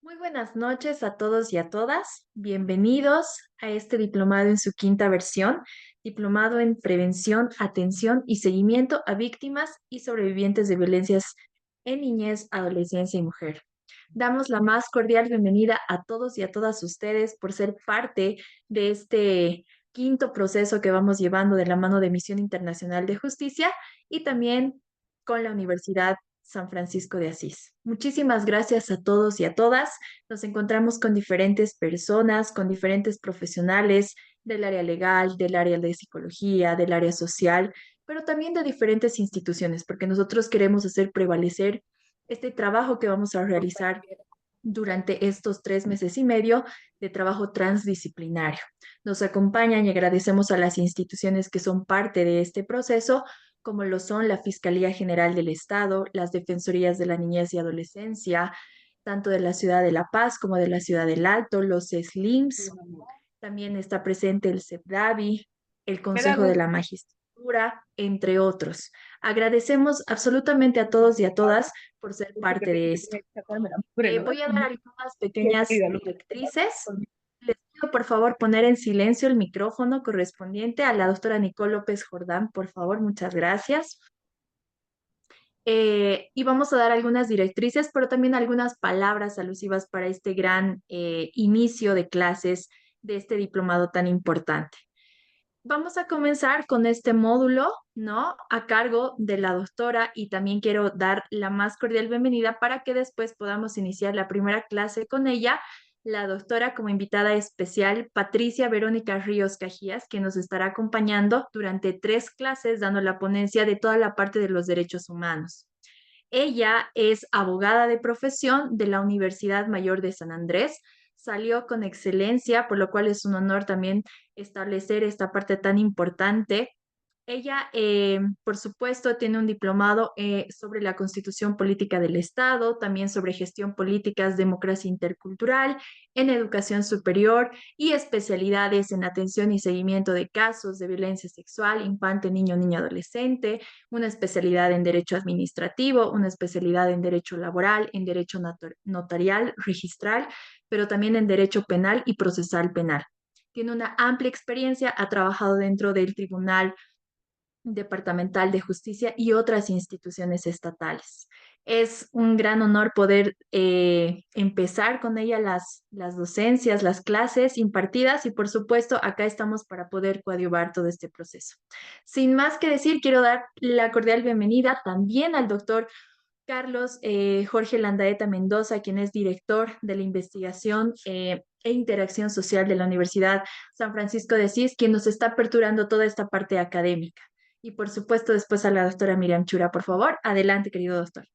Muy buenas noches a todos y a todas. Bienvenidos a este diplomado en su quinta versión, diplomado en prevención, atención y seguimiento a víctimas y sobrevivientes de violencias en niñez, adolescencia y mujer. Damos la más cordial bienvenida a todos y a todas ustedes por ser parte de este quinto proceso que vamos llevando de la mano de Misión Internacional de Justicia y también con la Universidad San Francisco de Asís. Muchísimas gracias a todos y a todas. Nos encontramos con diferentes personas, con diferentes profesionales del área legal, del área de psicología, del área social, pero también de diferentes instituciones, porque nosotros queremos hacer prevalecer este trabajo que vamos a realizar durante estos 3 meses y medio de trabajo transdisciplinario. Nos acompañan y agradecemos a las instituciones que son parte de este proceso, como lo son la Fiscalía General del Estado, las Defensorías de la Niñez y Adolescencia, tanto de la ciudad de La Paz como de la ciudad del Alto, los SLIMS, también está presente el CEPDAVI, el Me da Consejo de gusto. la Magistratura, entre otros. Agradecemos absolutamente a todos y a todas por ser Dice que parte de pensé que esto. tenía que sacarme la mugre, ¿no ves? Voy a dar algunas Bien, pequeñas querida, lo que directrices. Les pido por favor poner en silencio el micrófono correspondiente a la doctora Nicole López Jordán, por favor, muchas gracias. Y vamos a dar algunas directrices, pero también algunas palabras alusivas para este gran inicio de clases de este diplomado tan importante. Vamos a comenzar con este módulo, ¿no? A cargo de la doctora y también quiero dar la más cordial bienvenida para que después podamos iniciar la primera clase con ella, la doctora como invitada especial, Patricia Verónica Ríos Cajías, que nos estará acompañando durante 3 clases dando la ponencia de toda la parte de los derechos humanos. Ella es abogada de profesión de la Universidad Mayor de San Andrés. Salió con excelencia, por lo cual es un honor también establecer esta parte tan importante. Ella, por supuesto, tiene un diplomado sobre la Constitución Política del Estado, también sobre gestión políticas, democracia intercultural, en educación superior y especialidades en atención y seguimiento de casos de violencia sexual, infante, niño, niña, adolescente, una especialidad en derecho administrativo, una especialidad en derecho laboral, en derecho notarial, registral, pero también en derecho penal y procesal penal. Tiene una amplia experiencia, ha trabajado dentro del Tribunal Departamental de Justicia y otras instituciones estatales. Es un gran honor poder empezar con ella las docencias, las clases impartidas y por supuesto acá estamos para poder coadyuvar todo este proceso. Sin más que decir, quiero dar la cordial bienvenida también al doctor Carlos Jorge Landaeta Mendoza, quien es director de la investigación e interacción social de la Universidad San Francisco de Asís, quien nos está aperturando toda esta parte académica. Y por supuesto, después a la doctora Miriam Chura, por favor. Adelante, querido doctor.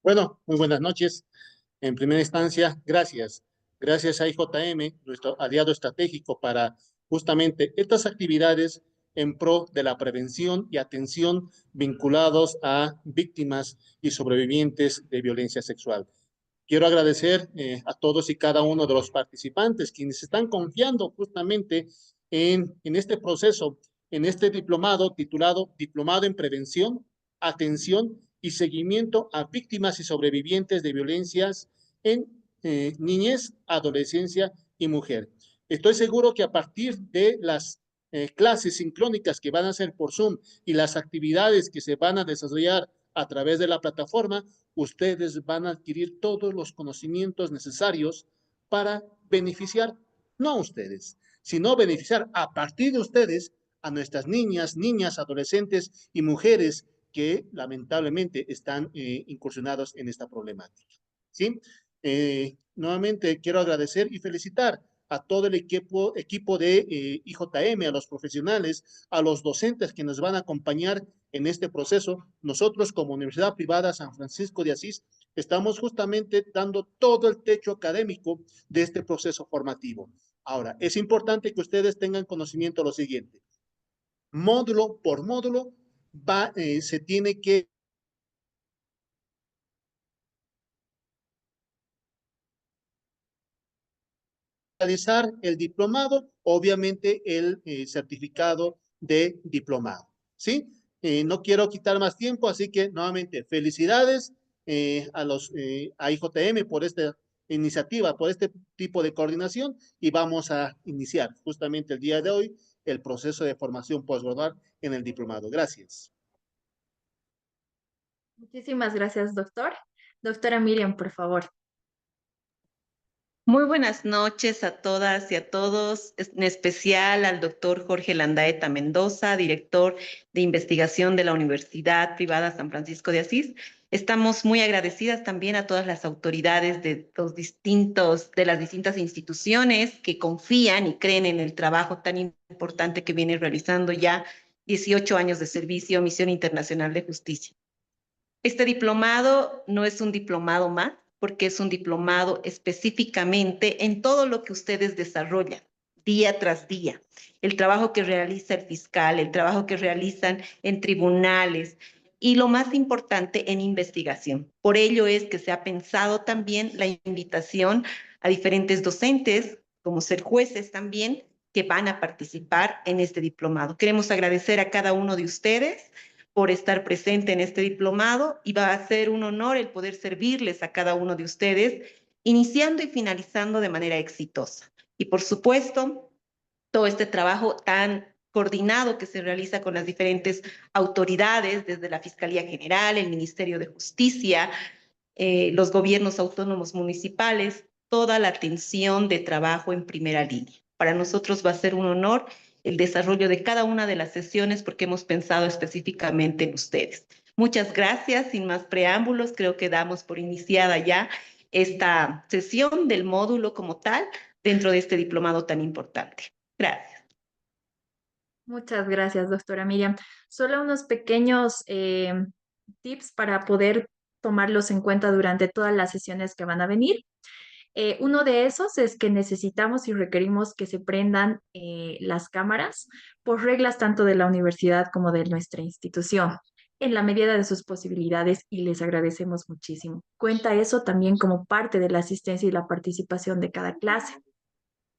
Bueno, muy buenas noches. En primera instancia, gracias. Gracias a IJM, nuestro aliado estratégico para justamente estas actividades en pro de la prevención y atención vinculados a víctimas y sobrevivientes de violencia sexual. Quiero agradecer a todos y cada uno de los participantes quienes están confiando justamente en este proceso, en este diplomado titulado Diplomado en Prevención, Atención y Seguimiento a Víctimas y Sobrevivientes de Violencias en Niñez, Adolescencia y Mujer. Estoy seguro que a partir de las clases sincrónicas que van a ser por Zoom y las actividades que se van a desarrollar a través de la plataforma, ustedes van a adquirir todos los conocimientos necesarios para beneficiar, no a ustedes, sino beneficiar a partir de ustedes a nuestras niñas, adolescentes y mujeres que lamentablemente están incursionados en esta problemática. ¿Sí? Nuevamente quiero agradecer y felicitar a todo el equipo de IJM, a los profesionales, a los docentes que nos van a acompañar en este proceso. Nosotros como Universidad Privada San Francisco de Asís estamos justamente dando todo el techo académico de este proceso formativo. Ahora, es importante que ustedes tengan conocimiento de lo siguiente. Módulo por módulo se tiene que realizar el diplomado, obviamente el certificado de diplomado. ¿Sí? No quiero quitar más tiempo, así que nuevamente felicidades a IJM por esta iniciativa, por este tipo de coordinación y vamos a iniciar justamente el día de hoy el proceso de formación postgradual en el diplomado. Gracias. Muchísimas gracias, doctor. Doctora Miriam, por favor. Muy buenas noches a todas y a todos, en especial al doctor Jorge Landaeta Mendoza, director de investigación de la Universidad Privada San Francisco de Asís. Estamos muy agradecidas también a todas las autoridades de las distintas instituciones que confían y creen en el trabajo tan importante que viene realizando ya 18 años de servicio, Misión Internacional de Justicia. Este diplomado no es un diplomado más, porque es un diplomado específicamente en todo lo que ustedes desarrollan día tras día. El trabajo que realiza el fiscal, el trabajo que realizan en tribunales y lo más importante en investigación. Por ello es que se ha pensado también la invitación a diferentes docentes, como ser jueces también, que van a participar en este diplomado. Queremos agradecer a cada uno de ustedes por estar presente en este diplomado y va a ser un honor el poder servirles a cada uno de ustedes, iniciando y finalizando de manera exitosa. Y por supuesto, todo este trabajo tan coordinado que se realiza con las diferentes autoridades, desde la Fiscalía General, el Ministerio de Justicia, los gobiernos autónomos municipales, toda la atención de trabajo en primera línea. Para nosotros va a ser un honor el desarrollo de cada una de las sesiones porque hemos pensado específicamente en ustedes. Muchas gracias. Sin más preámbulos, creo que damos por iniciada ya esta sesión del módulo como tal dentro de este diplomado tan importante. Gracias. Muchas gracias, doctora Miriam. Solo unos pequeños tips para poder tomarlos en cuenta durante todas las sesiones que van a venir. Uno de esos es que necesitamos y requerimos que se prendan las cámaras por reglas tanto de la universidad como de nuestra institución, en la medida de sus posibilidades y les agradecemos muchísimo. Cuenta eso también como parte de la asistencia y la participación de cada clase.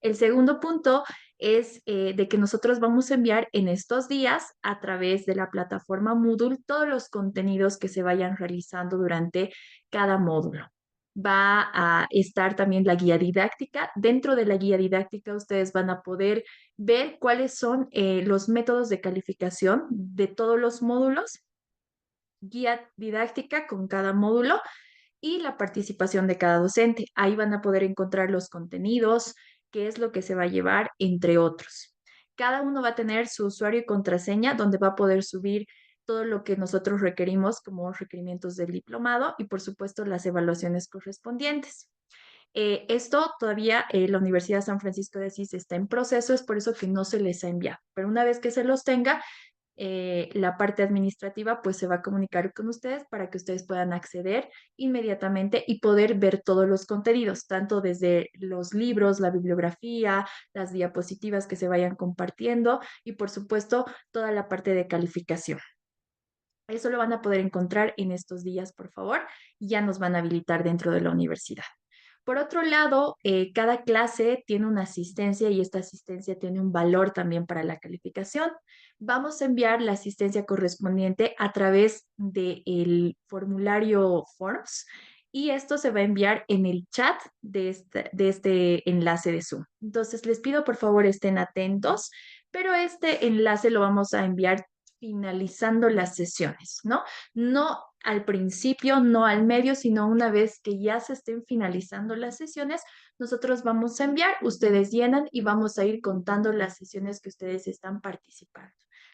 El segundo punto es de que nosotros vamos a enviar en estos días a través de la plataforma Moodle todos los contenidos que se vayan realizando durante cada módulo. Va a estar también la guía didáctica. Dentro de la guía didáctica ustedes van a poder ver cuáles son los métodos de calificación de todos los módulos, guía didáctica con cada módulo y la participación de cada docente. Ahí van a poder encontrar los contenidos, qué es lo que se va a llevar, entre otros. Cada uno va a tener su usuario y contraseña donde va a poder subir todo lo que nosotros requerimos como requerimientos del diplomado y por supuesto las evaluaciones correspondientes. Esto todavía la Universidad de San Francisco de Asís está en proceso, es por eso que no se les ha enviado. Pero una vez que se los tenga, la parte administrativa pues se va a comunicar con ustedes para que ustedes puedan acceder inmediatamente y poder ver todos los contenidos, tanto desde los libros, la bibliografía, las diapositivas que se vayan compartiendo y por supuesto toda la parte de calificación. Eso lo van a poder encontrar en estos días, por favor, y ya nos van a habilitar dentro de la universidad. Por otro lado, cada clase tiene una asistencia y esta asistencia tiene un valor también para la calificación. Vamos a enviar la asistencia correspondiente a través del formulario Forms y esto se va a enviar en el chat de este enlace de Zoom. Entonces, les pido por favor estén atentos, pero este enlace lo vamos a enviar finalizando las sesiones, ¿no? No al principio, no al medio, sino una vez que ya se estén finalizando las sesiones, nosotros vamos a enviar, ustedes llenan y vamos a ir contando las sesiones que ustedes están participando.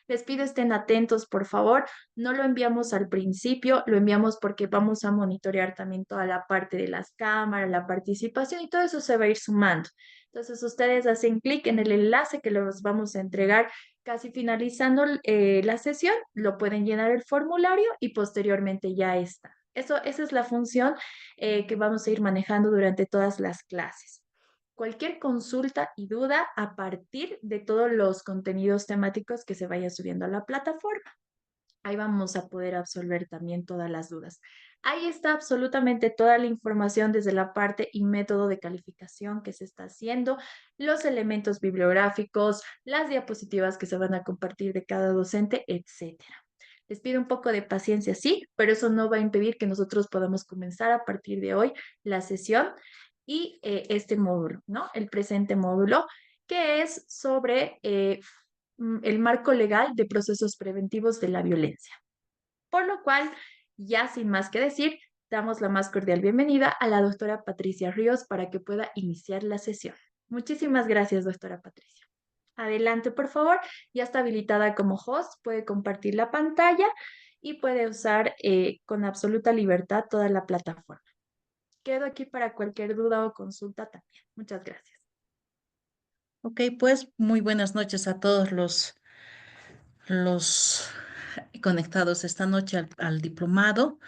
Les pido estén atentos, por favor. No lo enviamos al principio, lo enviamos porque vamos a monitorear también toda la parte de las cámaras, la participación y todo eso se va a ir sumando. Entonces, ustedes hacen clic en el enlace que los vamos a entregar casi finalizando la sesión, lo pueden llenar el formulario y posteriormente ya está. Esa es la función que vamos a ir manejando durante todas las clases. Cualquier consulta y duda a partir de todos los contenidos temáticos que se vaya subiendo a la plataforma. Ahí vamos a poder absolver también todas las dudas. Ahí está absolutamente toda la información desde la parte y método de calificación que se está haciendo, los elementos bibliográficos, las diapositivas que se van a compartir de cada docente, etcétera. Les pido un poco de paciencia, sí, pero eso no va a impedir que nosotros podamos comenzar a partir de hoy la sesión y este módulo, ¿no? El presente módulo, que es sobre el marco legal de procesos preventivos de la violencia. Por lo cual, ya sin más que decir, damos la más cordial bienvenida a la doctora Patricia Ríos para que pueda iniciar la sesión. Muchísimas gracias, doctora Patricia. Adelante, por favor. Ya está habilitada como host, puede compartir la pantalla y puede usar con absoluta libertad toda la plataforma. Quedo aquí para cualquier duda o consulta también. Muchas gracias. Ok, pues muy buenas noches a todos los conectados esta noche al diplomado.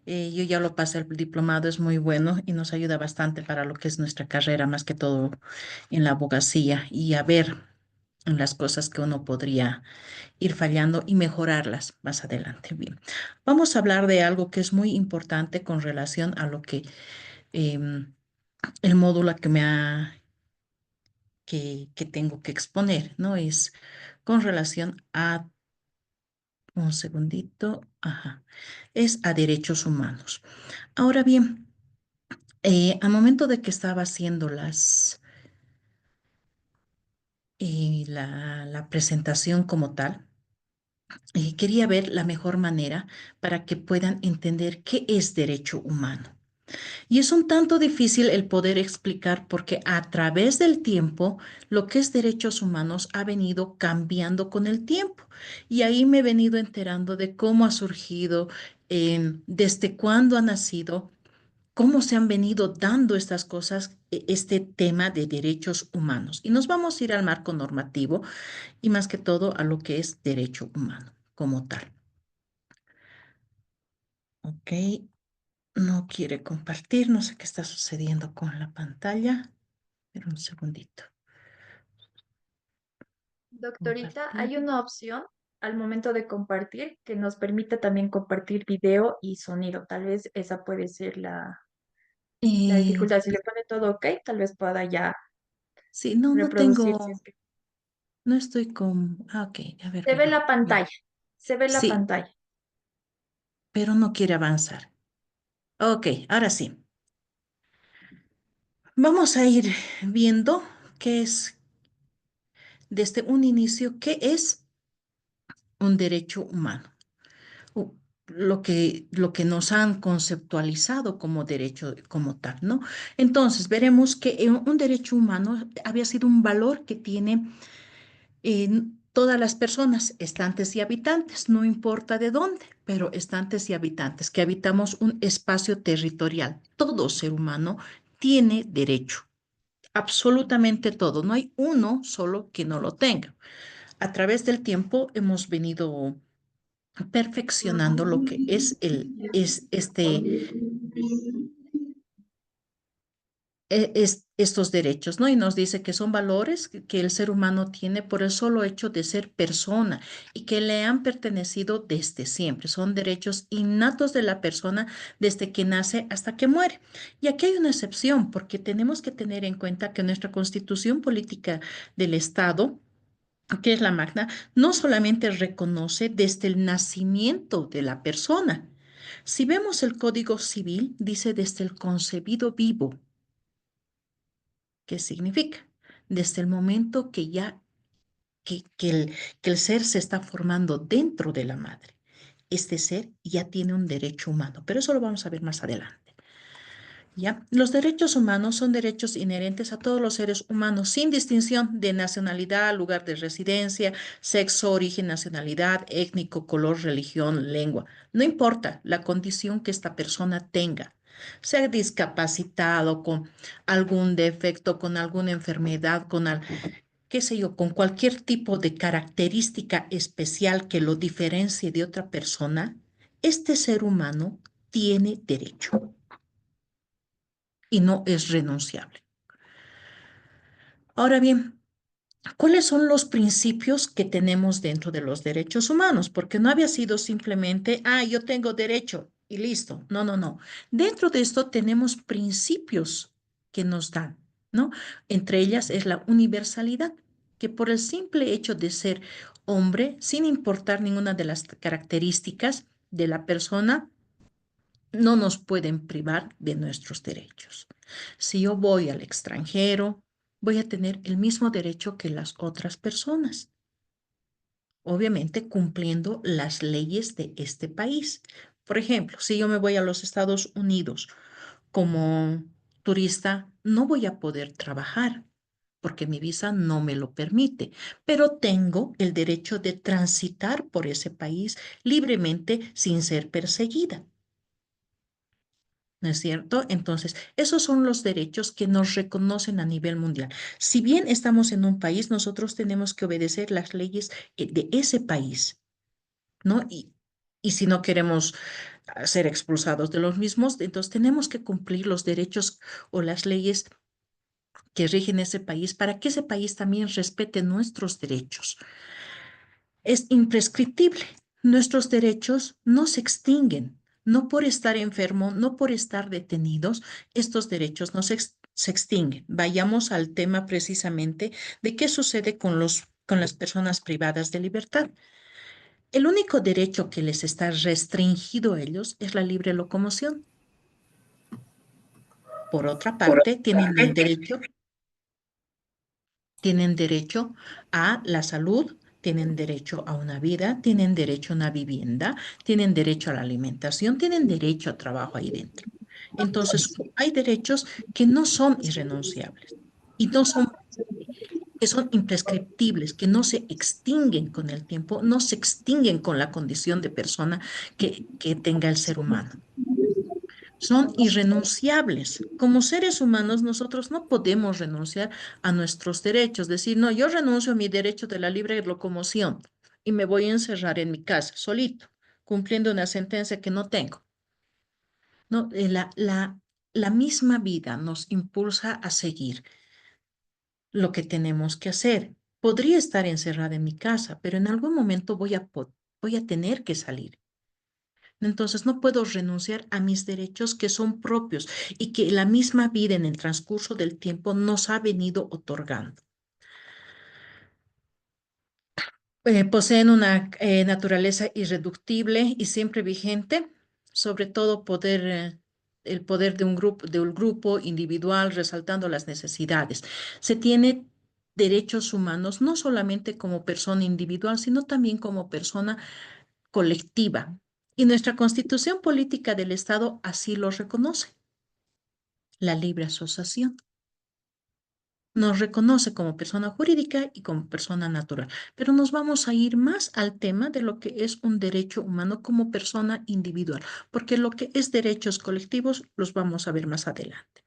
Yo ya lo pasé, el diplomado es muy bueno y nos ayuda bastante para lo que es nuestra carrera, más que todo en la abogacía y a ver en las cosas que uno podría ir fallando y mejorarlas más adelante. Bien, vamos a hablar de algo que es muy importante con relación a lo que el módulo que tengo que exponer, ¿no? Es con relación a, un segundito, ajá, es a derechos humanos. Ahora bien, al momento de que estaba haciendo la presentación como tal, quería ver la mejor manera para que puedan entender qué es derecho humano. Y es un tanto difícil el poder explicar porque a través del tiempo lo que es derechos humanos ha venido cambiando con el tiempo. Y ahí me he venido enterando de cómo ha surgido, desde cuándo ha nacido, cómo se han venido dando estas cosas, este tema de derechos humanos. Y nos vamos a ir al marco normativo y más que todo a lo que es derecho humano como tal. Ok, no quiere compartir, no sé qué está sucediendo con la pantalla. Pero un segundito. Doctorita, Compartir. hay una opción al momento de compartir que nos permite también compartir video y sonido. Tal vez esa puede ser la Eh, dificultad. Si le pone todo ok, tal vez pueda ya sí, no reproducir. Si es tengo, que... no estoy con, ok, a ver, Se ve la bien. pantalla, se ve la Sí, pantalla. pero no quiere avanzar. Ok, ahora sí. Vamos a ir viendo qué es, desde un inicio, qué es un derecho humano. u- lo que nos han conceptualizado como derecho como tal, ¿no? Entonces, veremos que un derecho humano había sido un valor que tiene todas las personas, estantes y habitantes, no importa de dónde, pero estantes y habitantes, que habitamos un espacio territorial. Todo ser humano tiene derecho, absolutamente todo. No hay uno solo que no lo tenga. A través del tiempo hemos venido perfeccionando lo que es estos derechos, ¿no? Y nos dice que son valores que el ser humano tiene por el solo hecho de ser persona y que le han pertenecido desde siempre. Son derechos innatos de la persona desde que nace hasta que muere. Y aquí hay una excepción, porque tenemos que tener en cuenta que nuestra constitución política del Estado, que es la Magna, no solamente reconoce desde el nacimiento de la persona. Si vemos el Código Civil, dice desde el concebido vivo. ¿Qué significa? Desde el momento que ya que el ser se está formando dentro de la madre, este ser ya tiene un derecho humano, pero eso lo vamos a ver más adelante. ¿Ya? Los derechos humanos son derechos inherentes a todos los seres humanos, sin distinción de nacionalidad, lugar de residencia, sexo, origen, nacionalidad, étnico, color, religión, lengua. No importa la condición que esta persona tenga, sea discapacitado, con algún defecto, con alguna enfermedad, qué sé yo, con cualquier tipo de característica especial que lo diferencie de otra persona, este ser humano tiene derecho y no es renunciable. Ahora bien, ¿cuáles son los principios que tenemos dentro de los derechos humanos? Porque no había sido simplemente, yo tengo derecho y listo. No, no, no. Dentro de esto tenemos principios que nos dan, ¿no? Entre ellas es la universalidad, que por el simple hecho de ser hombre, sin importar ninguna de las características de la persona, no nos pueden privar de nuestros derechos. Si yo voy al extranjero, voy a tener el mismo derecho que las otras personas, obviamente cumpliendo las leyes de este país. Por ejemplo, si yo me voy a los Estados Unidos como turista, no voy a poder trabajar porque mi visa no me lo permite, pero tengo el derecho de transitar por ese país libremente sin ser perseguida. ¿No es cierto? Entonces, esos son los derechos que nos reconocen a nivel mundial. Si bien estamos en un país, nosotros tenemos que obedecer las leyes de ese país, ¿no? Y si no queremos ser expulsados de los mismos, entonces tenemos que cumplir los derechos o las leyes que rigen ese país para que ese país también respete nuestros derechos. Es imprescriptible. Nuestros derechos no se extinguen. No por estar enfermo, no por estar detenidos, estos derechos no se extinguen. Vayamos al tema precisamente de qué sucede con las personas privadas de libertad. El único derecho que les está restringido a ellos es la libre locomoción. Por otra parte, tienen derecho a la salud, tienen derecho a una vida, tienen derecho a una vivienda, tienen derecho a la alimentación, tienen derecho a trabajo ahí dentro. Entonces, hay derechos que no son irrenunciables y que son imprescriptibles, que no se extinguen con el tiempo, no se extinguen con la condición de persona que tenga el ser humano. Son irrenunciables. Como seres humanos, nosotros no podemos renunciar a nuestros derechos. Decir, no, yo renuncio a mi derecho de la libre locomoción y me voy a encerrar en mi casa solito, cumpliendo una sentencia que no tengo. No, la misma vida nos impulsa a seguir lo que tenemos que hacer. Podría estar encerrada en mi casa, pero en algún momento voy a tener que salir. Entonces no puedo renunciar a mis derechos que son propios y que la misma vida en el transcurso del tiempo nos ha venido otorgando. Poseen una naturaleza irreductible y siempre vigente, sobre todo el poder de un grupo individual, resaltando las necesidades. Se tiene derechos humanos no solamente como persona individual, sino también como persona colectiva. Y nuestra Constitución Política del Estado así lo reconoce, la libre asociación. Nos reconoce como persona jurídica y como persona natural, pero nos vamos a ir más al tema de lo que es un derecho humano como persona individual, porque lo que es derechos colectivos los vamos a ver más adelante.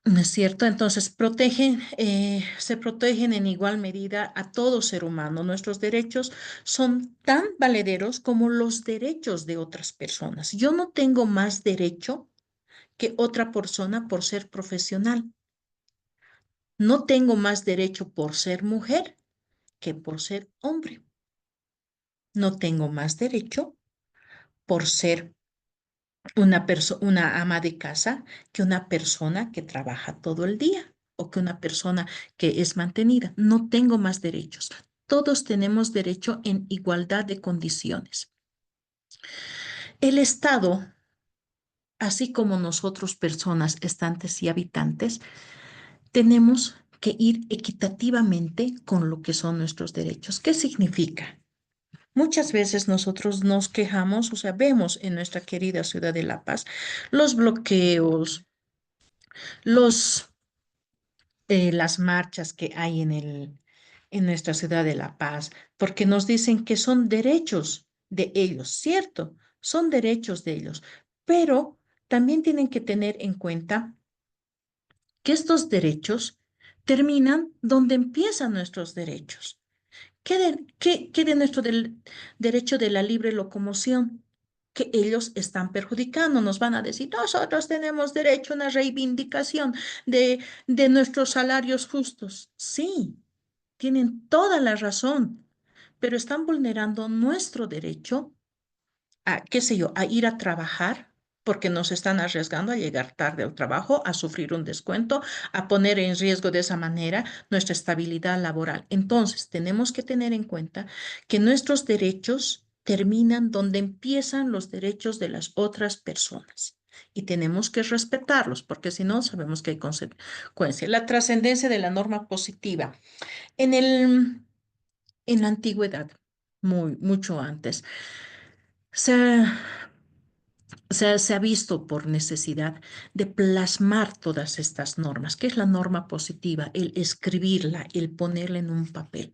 ¿No es cierto? Entonces, se protegen en igual medida a todo ser humano. Nuestros derechos son tan valederos como los derechos de otras personas. Yo no tengo más derecho que otra persona por ser profesional. No tengo más derecho por ser mujer que por ser hombre. No tengo más derecho por ser una ama de casa que una persona que trabaja todo el día o que una persona que es mantenida. No tengo más derechos. Todos tenemos derecho en igualdad de condiciones. El Estado, así como nosotros, personas, estantes y habitantes, tenemos que ir equitativamente con lo que son nuestros derechos. ¿Qué significa? Muchas veces nosotros nos quejamos, o sea, vemos en nuestra querida ciudad de La Paz los bloqueos, los, las marchas que hay en nuestra ciudad de La Paz, porque nos dicen que son derechos de ellos, ¿cierto? Son derechos de ellos, pero también tienen que tener en cuenta que estos derechos terminan donde empiezan nuestros derechos. ¿Qué de nuestro derecho de la libre locomoción? Que ellos están perjudicando, nos van a decir, nosotros tenemos derecho a una reivindicación de nuestros salarios justos. Sí, tienen toda la razón, pero están vulnerando nuestro derecho a, qué sé yo, a ir a trabajar, porque nos están arriesgando a llegar tarde al trabajo, a sufrir un descuento, a poner en riesgo de esa manera nuestra estabilidad laboral. Entonces, tenemos que tener en cuenta que nuestros derechos terminan donde empiezan los derechos de las otras personas. Y tenemos que respetarlos, porque si no, sabemos que hay consecuencias. La trascendencia de la norma positiva. En en la antigüedad, mucho antes, se se ha visto por necesidad de plasmar todas estas normas. ¿Qué es la norma positiva? El escribirla, el ponerla en un papel.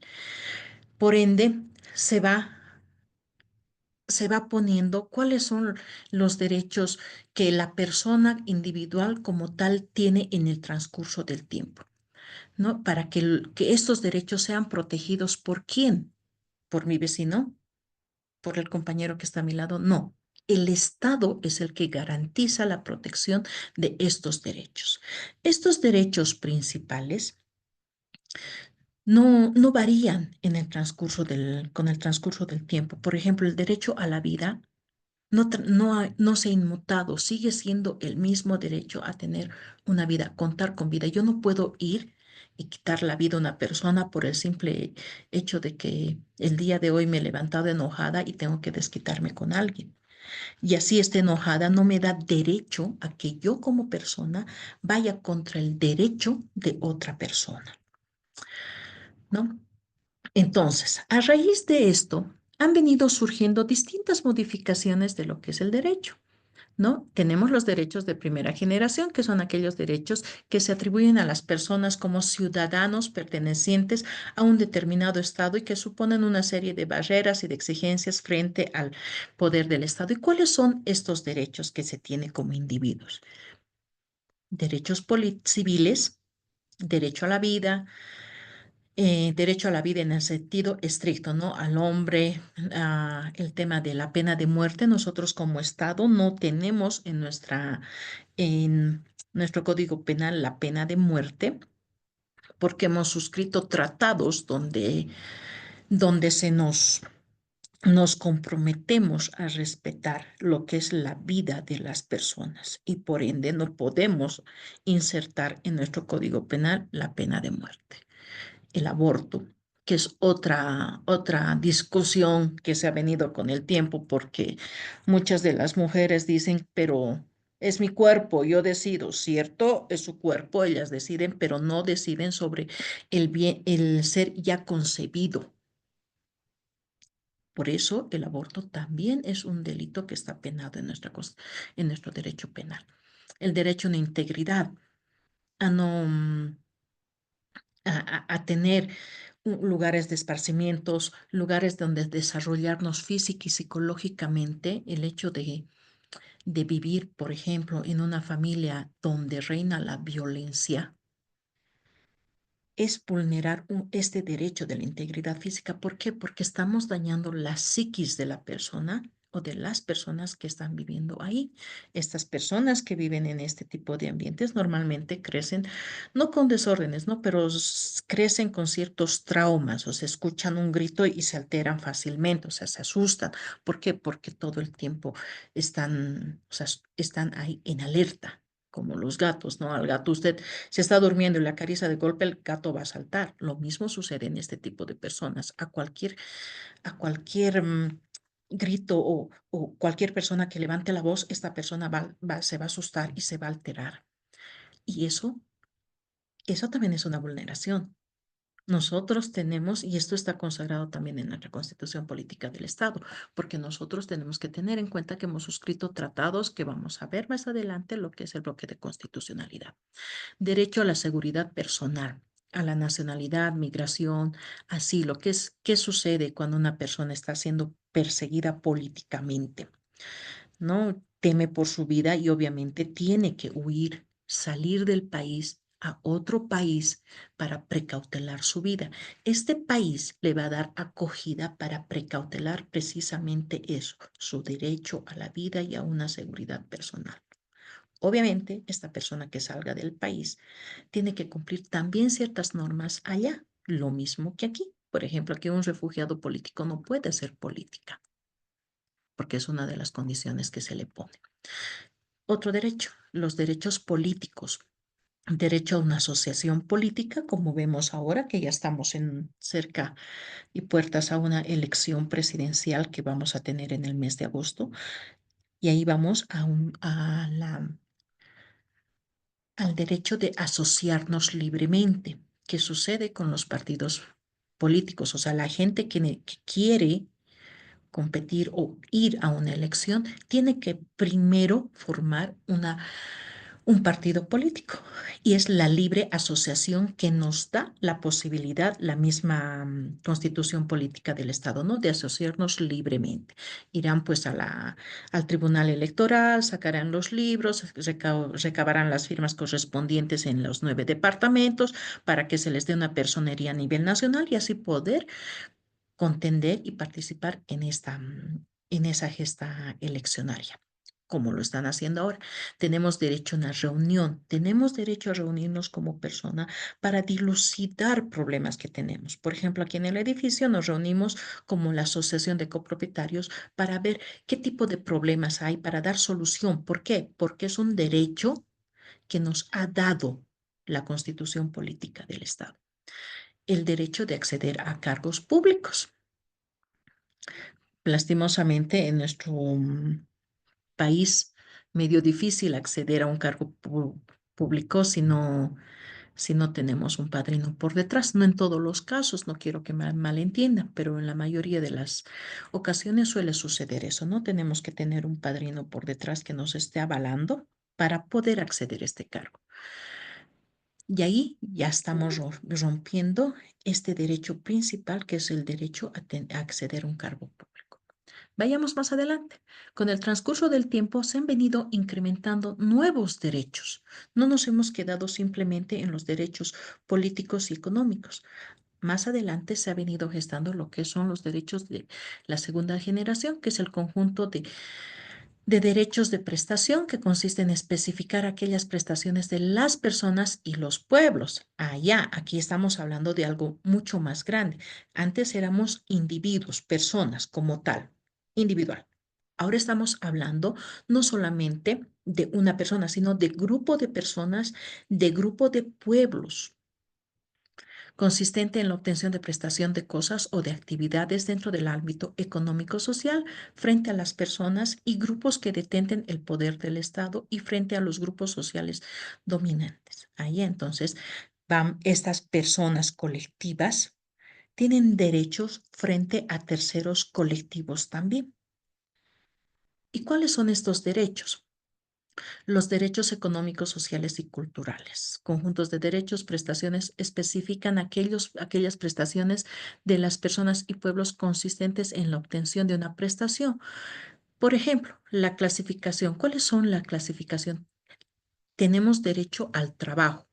Por ende, se va poniendo cuáles son los derechos que la persona individual como tal tiene en el transcurso del tiempo, ¿no? Para que estos derechos sean protegidos ¿por quién? ¿Por mi vecino? ¿Por el compañero que está a mi lado? No. El Estado es el que garantiza la protección de estos derechos. Estos derechos principales no varían en el transcurso con el transcurso del tiempo. Por ejemplo, el derecho a la vida no se ha inmutado, sigue siendo el mismo derecho a tener una vida, contar con vida. Yo no puedo ir y quitar la vida a una persona por el simple hecho de que el día de hoy me he levantado enojada y tengo que desquitarme con alguien. Y así esté enojada, no me da derecho a que yo como persona vaya contra el derecho de otra persona, ¿no? Entonces, a raíz de esto, han venido surgiendo distintas modificaciones de lo que es el derecho, ¿no? Tenemos los derechos de primera generación, que son aquellos derechos que se atribuyen a las personas como ciudadanos pertenecientes a un determinado estado y que suponen una serie de barreras y de exigencias frente al poder del Estado. ¿Y cuáles son estos derechos que se tienen como individuos? Derechos civiles, derecho a la vida, derecho a la vida en el sentido estricto, ¿no? Al hombre, el tema de la pena de muerte. Nosotros como Estado no tenemos en nuestro Código Penal la pena de muerte porque hemos suscrito tratados donde nos comprometemos a respetar lo que es la vida de las personas y por ende no podemos insertar en nuestro Código Penal la pena de muerte. El aborto, que es otra discusión que se ha venido con el tiempo, porque muchas de las mujeres dicen, pero es mi cuerpo, yo decido, cierto, es su cuerpo, ellas deciden, pero no deciden sobre el bien, el ser ya concebido. Por eso el aborto también es un delito que está penado en nuestro derecho penal. El derecho a una integridad, a no a tener lugares de esparcimientos, lugares donde desarrollarnos física y psicológicamente, el hecho de vivir, por ejemplo, en una familia donde reina la violencia, es vulnerar este derecho de la integridad física. ¿Por qué? Porque estamos dañando la psiquis de la persona o de las personas que están viviendo ahí. Estas personas que viven en este tipo de ambientes normalmente crecen, no con desórdenes, ¿no? Pero crecen con ciertos traumas, o se escuchan un grito y se alteran fácilmente, o sea, se asustan. ¿Por qué? Porque todo el tiempo o sea, están ahí en alerta, como los gatos, ¿no? Al gato usted se está durmiendo y le acaricia de golpe, el gato va a saltar. Lo mismo sucede en este tipo de personas. A cualquier grito o cualquier persona que levante la voz, esta persona se va a asustar y se va a alterar. Y eso también es una vulneración. Nosotros tenemos, y esto está consagrado también en nuestra Constitución Política del Estado, porque nosotros tenemos que tener en cuenta que hemos suscrito tratados que vamos a ver más adelante, lo que es el bloque de constitucionalidad. Derecho a la seguridad personal, a la nacionalidad, migración, asilo. ¿Qué sucede cuando una persona está siendo perseguida políticamente? ¿No? Teme por su vida y obviamente tiene que huir, salir del país a otro país para precautelar su vida. Este país le va a dar acogida para precautelar precisamente eso, su derecho a la vida y a una seguridad personal. Obviamente, esta persona que salga del país tiene que cumplir también ciertas normas allá, lo mismo que aquí. Por ejemplo, aquí un refugiado político no puede hacer política, porque es una de las condiciones que se le pone. Otro derecho, los derechos políticos. Derecho a una asociación política, como vemos ahora que ya estamos en cerca y puertas a una elección presidencial que vamos a tener en el mes de agosto. Y ahí vamos al derecho de asociarnos libremente. ¿Qué sucede con los partidos políticos? O sea, la gente que quiere competir o ir a una elección tiene que primero formar un partido político y es la libre asociación que nos da la posibilidad, la misma constitución política del Estado, ¿no? De asociarnos libremente. Irán pues al Tribunal Electoral, sacarán los libros, recabarán las firmas correspondientes en los 9 departamentos para que se les dé una personería a nivel nacional y así poder contender y participar en esa gesta eleccionaria, como lo están haciendo ahora. Tenemos derecho a una reunión, tenemos derecho a reunirnos como persona para dilucidar problemas que tenemos. Por ejemplo, aquí en el edificio nos reunimos como la asociación de copropietarios para ver qué tipo de problemas hay para dar solución. ¿Por qué? Porque es un derecho que nos ha dado la Constitución Política del Estado, el derecho de acceder a cargos públicos. Lastimosamente, en nuestro país, medio difícil acceder a un cargo público si no tenemos un padrino por detrás. No en todos los casos, no quiero que me malentiendan, pero en la mayoría de las ocasiones suele suceder eso, ¿no? Tenemos que tener un padrino por detrás que nos esté avalando para poder acceder a este cargo. Y ahí ya estamos rompiendo este derecho principal, que es el derecho a acceder a un cargo público. Vayamos más adelante. Con el transcurso del tiempo se han venido incrementando nuevos derechos. No nos hemos quedado simplemente en los derechos políticos y económicos. Más adelante se ha venido gestando lo que son los derechos de la segunda generación, que es el conjunto de derechos de prestación, que consiste en especificar aquellas prestaciones de las personas y los pueblos. Aquí estamos hablando de algo mucho más grande. Antes éramos individuos, personas como tal, individual. Ahora estamos hablando no solamente de una persona, sino de grupo de personas, de grupo de pueblos, consistente en la obtención de prestación de cosas o de actividades dentro del ámbito económico-social frente a las personas y grupos que detenten el poder del Estado y frente a los grupos sociales dominantes. Ahí entonces van estas personas colectivas, tienen derechos frente a terceros colectivos también. ¿Y cuáles son estos derechos? Los derechos económicos, sociales y culturales. Conjuntos de derechos, prestaciones especifican aquellas prestaciones de las personas y pueblos consistentes en la obtención de una prestación. Por ejemplo, la clasificación. ¿Cuáles son la clasificación? Tenemos derecho al trabajo,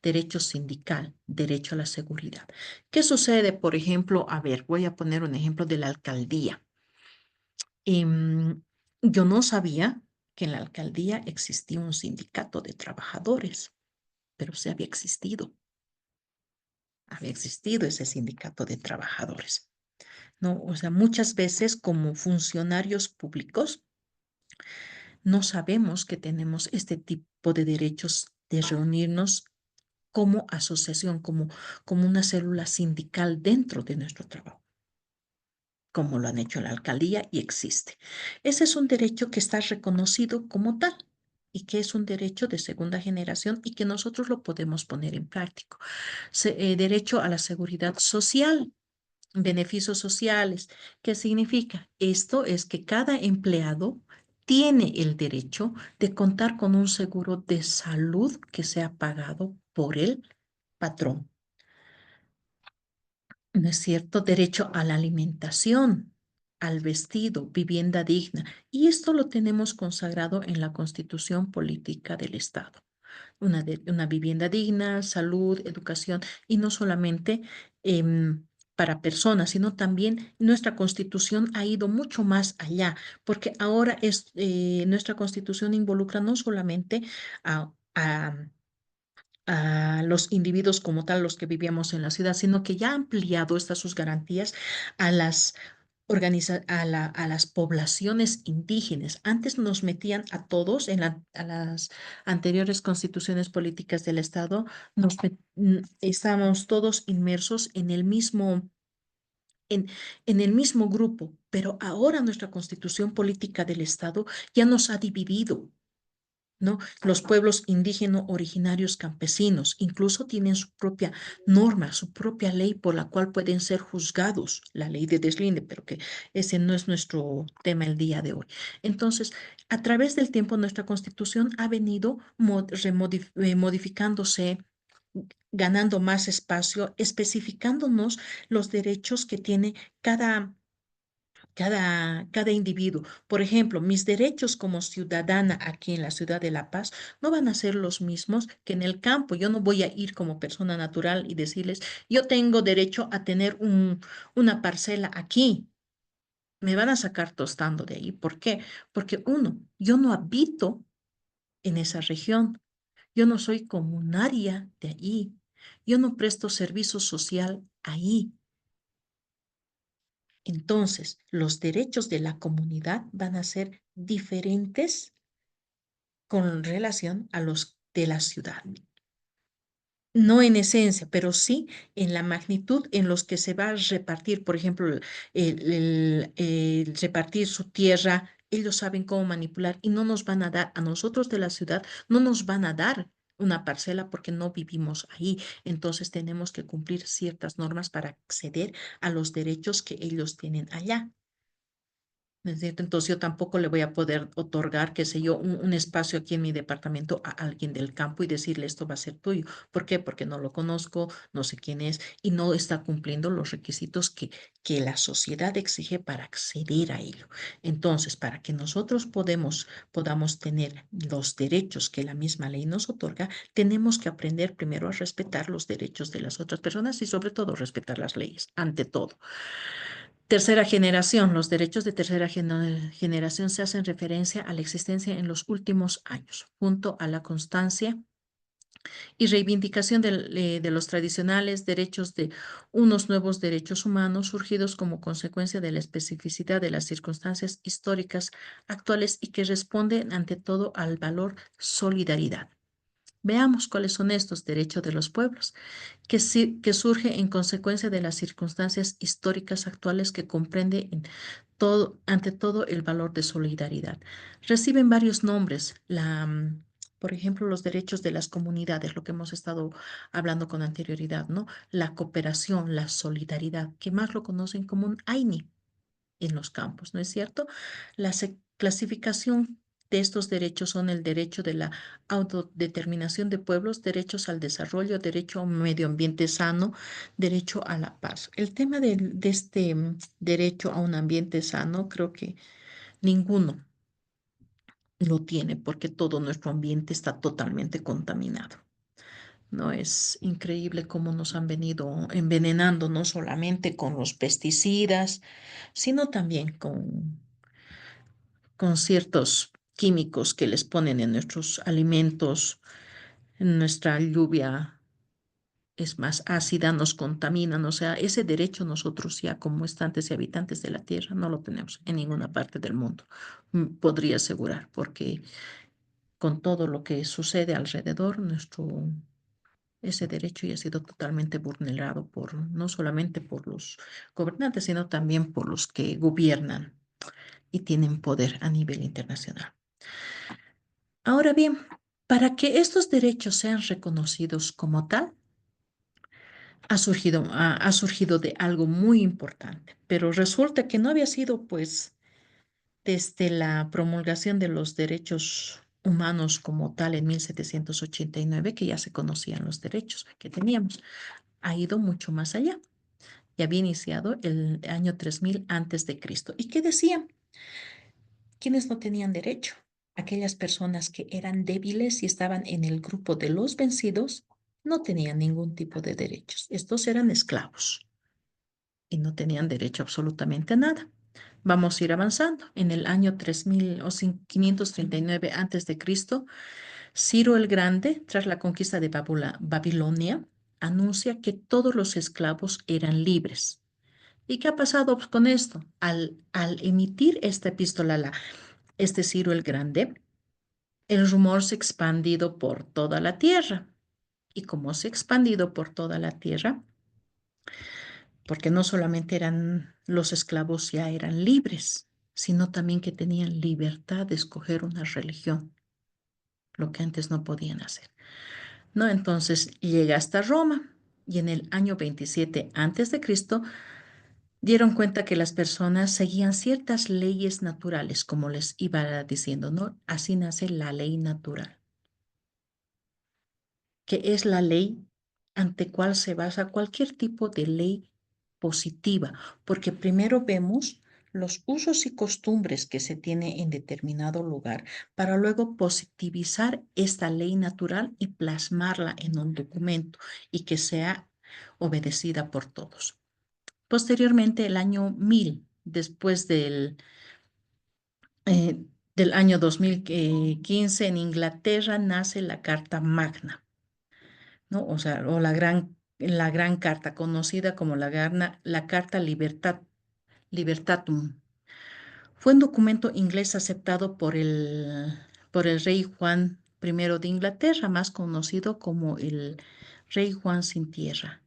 derecho sindical, derecho a la seguridad. ¿Qué sucede, por ejemplo? A ver, voy a poner un ejemplo de la alcaldía. Yo no sabía que en la alcaldía existía un sindicato de trabajadores, pero sí había existido. Había existido ese sindicato de trabajadores. No, o sea, muchas veces como funcionarios públicos no sabemos que tenemos este tipo de derechos de reunirnos como asociación, como una célula sindical dentro de nuestro trabajo, como lo han hecho en la alcaldía y existe. Ese es un derecho que está reconocido como tal y que es un derecho de segunda generación y que nosotros lo podemos poner en práctica. Derecho a la seguridad social, beneficios sociales. ¿Qué significa? Esto es que cada empleado tiene el derecho de contar con un seguro de salud que sea pagado por el patrón. ¿No es cierto? Derecho a la alimentación, al vestido, vivienda digna. Y esto lo tenemos consagrado en la Constitución Política del Estado. Una vivienda digna, salud, educación, y no solamente para personas, sino también nuestra Constitución ha ido mucho más allá, porque ahora nuestra Constitución involucra no solamente a los individuos como tal, los que vivíamos en la ciudad, sino que ya ha ampliado estas sus garantías a las a las poblaciones indígenas. Antes nos metían a todos a las anteriores constituciones políticas del Estado, estábamos todos inmersos en, en el mismo grupo, pero ahora nuestra constitución política del Estado ya nos ha dividido. ¿No? Los pueblos indígenas originarios campesinos incluso tienen su propia norma, su propia ley por la cual pueden ser juzgados, la ley de deslinde, pero que ese no es nuestro tema el día de hoy. Entonces, a través del tiempo, nuestra constitución ha venido modificándose, ganando más espacio, especificándonos los derechos que tiene cada individuo. Por ejemplo, mis derechos como ciudadana aquí en la ciudad de La Paz no van a ser los mismos que en el campo. Yo no voy a ir como persona natural y decirles, yo tengo derecho a tener una parcela aquí. Me van a sacar tostando de ahí. ¿Por qué? Porque uno, yo no habito en esa región. Yo no soy comunaria de ahí. Yo no presto servicio social ahí. Entonces, los derechos de la comunidad van a ser diferentes con relación a los de la ciudad. No en esencia, pero sí en la magnitud en los que se va a repartir, por ejemplo, el repartir su tierra, ellos saben cómo manipular y no nos van a dar, a nosotros de la ciudad, no nos van a dar una parcela porque no vivimos ahí. Entonces tenemos que cumplir ciertas normas para acceder a los derechos que ellos tienen allá. ¿No es cierto? Entonces yo tampoco le voy a poder otorgar, qué sé yo, un espacio aquí en mi departamento a alguien del campo y decirle esto va a ser tuyo. ¿Por qué? Porque no lo conozco, no sé quién es y no está cumpliendo los requisitos que la sociedad exige para acceder a ello. Entonces, para que nosotros podamos tener los derechos que la misma ley nos otorga, tenemos que aprender primero a respetar los derechos de las otras personas y sobre todo respetar las leyes, ante todo. Tercera generación. Los derechos de tercera generación se hacen referencia a la existencia en los últimos años, junto a la constancia y reivindicación de los tradicionales derechos de unos nuevos derechos humanos surgidos como consecuencia de la especificidad de las circunstancias históricas actuales y que responden ante todo al valor solidaridad. Veamos cuáles son estos derechos de los pueblos que surge en consecuencia de las circunstancias históricas actuales que comprende ante todo el valor de solidaridad. Reciben varios nombres, por ejemplo, los derechos de las comunidades, lo que hemos estado hablando con anterioridad, ¿no? La cooperación, la solidaridad, que más lo conocen como un AINI en los campos, ¿no es cierto? La clasificación de estos derechos son el derecho de la autodeterminación de pueblos, derechos al desarrollo, derecho a un medio ambiente sano, derecho a la paz. El tema de este derecho a un ambiente sano, creo que ninguno lo tiene porque todo nuestro ambiente está totalmente contaminado. No es increíble cómo nos han venido envenenando no solamente con los pesticidas, sino también con ciertos químicos que les ponen en nuestros alimentos, en nuestra lluvia es más ácida, nos contaminan, o sea, ese derecho nosotros ya como estantes y habitantes de la Tierra no lo tenemos en ninguna parte del mundo, podría asegurar, porque con todo lo que sucede alrededor, ese derecho ya ha sido totalmente vulnerado no solamente por los gobernantes, sino también por los que gobiernan y tienen poder a nivel internacional. Ahora bien, para que estos derechos sean reconocidos como tal, ha surgido de algo muy importante, pero resulta que no había sido pues desde la promulgación de los derechos humanos como tal en 1789, que ya se conocían los derechos que teníamos, ha ido mucho más allá. Ya había iniciado el año 3000 antes de Cristo. ¿Y qué decían? ¿Quiénes no tenían derecho? Aquellas personas que eran débiles y estaban en el grupo de los vencidos no tenían ningún tipo de derechos. Estos eran esclavos y no tenían derecho absolutamente a nada. Vamos a ir avanzando. En el año 3000 o 539 antes de Cristo, Ciro el Grande, tras la conquista de Babilonia, anuncia que todos los esclavos eran libres. ¿Y qué ha pasado con esto? Al emitir esta epístola, este Ciro el Grande, el rumor se ha expandido por toda la tierra. Y como se ha expandido por toda la tierra, porque no solamente eran los esclavos ya eran libres, sino también que tenían libertad de escoger una religión, lo que antes no podían hacer, ¿no? Entonces llega hasta Roma y en el año 27 antes de Cristo dieron cuenta que las personas seguían ciertas leyes naturales, como les iba diciendo, ¿no? Así nace la ley natural, que es la ley ante cual se basa cualquier tipo de ley positiva, porque primero vemos los usos y costumbres que se tiene en determinado lugar para luego positivizar esta ley natural y plasmarla en un documento y que sea obedecida por todos. Posteriormente, el año 1000, después del año 2015, en Inglaterra nace la Carta Magna, ¿no? O sea, o la gran carta, conocida como la Carta Libertatum. Fue un documento inglés aceptado por el rey Juan I de Inglaterra, más conocido como el rey Juan sin tierra,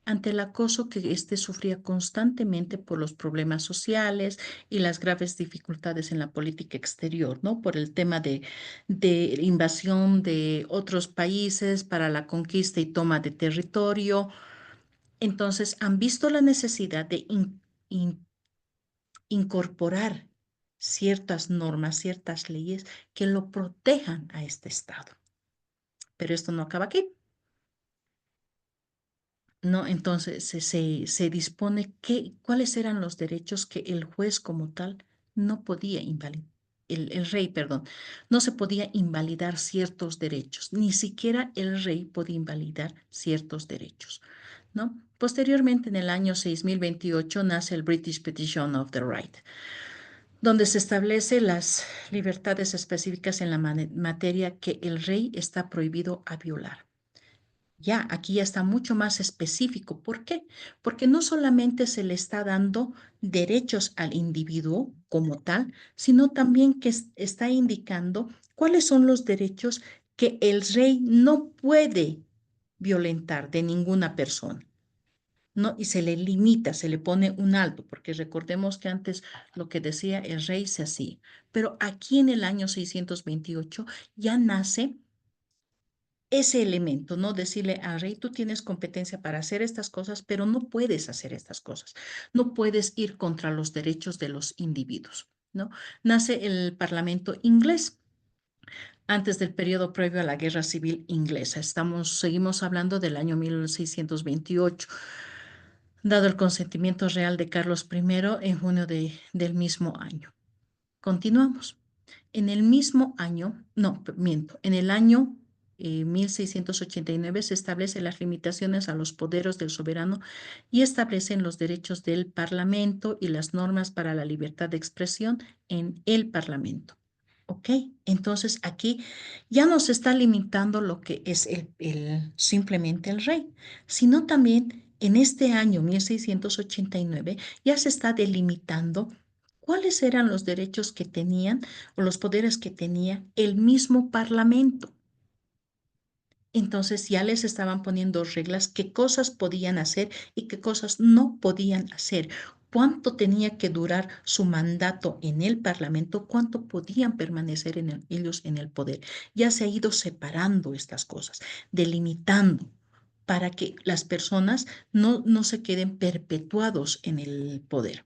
ante el acoso que éste sufría constantemente por los problemas sociales y las graves dificultades en la política exterior, ¿no? Por el tema de invasión de otros países para la conquista y toma de territorio. Entonces, han visto la necesidad de incorporar ciertas normas, ciertas leyes que lo protejan a este Estado. Pero esto no acaba aquí. No, entonces se dispone cuáles eran los derechos que el juez como tal no podía invalidar, el rey, perdón, no se podía invalidar ciertos derechos, ni siquiera el rey podía invalidar ciertos derechos, ¿no? Posteriormente, en el año 6028, nace el British Petition of the Right, donde se establece las libertades específicas en la materia que el rey está prohibido a violar. Ya, aquí ya está mucho más específico. ¿Por qué? Porque no solamente se le está dando derechos al individuo como tal, sino también que está indicando cuáles son los derechos que el rey no puede violentar de ninguna persona, ¿no? Y se le limita, se le pone un alto, porque recordemos que antes lo que decía el rey se hacía. Pero aquí en el año 628 ya nace ese elemento, ¿no? Decirle al rey, tú tienes competencia para hacer estas cosas, pero no puedes hacer estas cosas. No puedes ir contra los derechos de los individuos, ¿no? Nace el Parlamento inglés antes del periodo previo a la Guerra Civil Inglesa. Seguimos hablando del año 1628, dado el consentimiento real de Carlos I en junio del mismo año. Continuamos. En el mismo año, no, miento, en el año 1689 se establecen las limitaciones a los poderes del soberano y establecen los derechos del Parlamento y las normas para la libertad de expresión en el Parlamento. ¿Ok? Entonces aquí ya no se está limitando lo que es simplemente el rey, sino también en este año 1689 ya se está delimitando cuáles eran los derechos que tenían o los poderes que tenía el mismo Parlamento. Entonces ya les estaban poniendo reglas, qué cosas podían hacer y qué cosas no podían hacer, cuánto tenía que durar su mandato en el Parlamento, cuánto podían permanecer ellos en el poder. Ya se ha ido separando estas cosas, delimitando para que las personas no se queden perpetuados en el poder.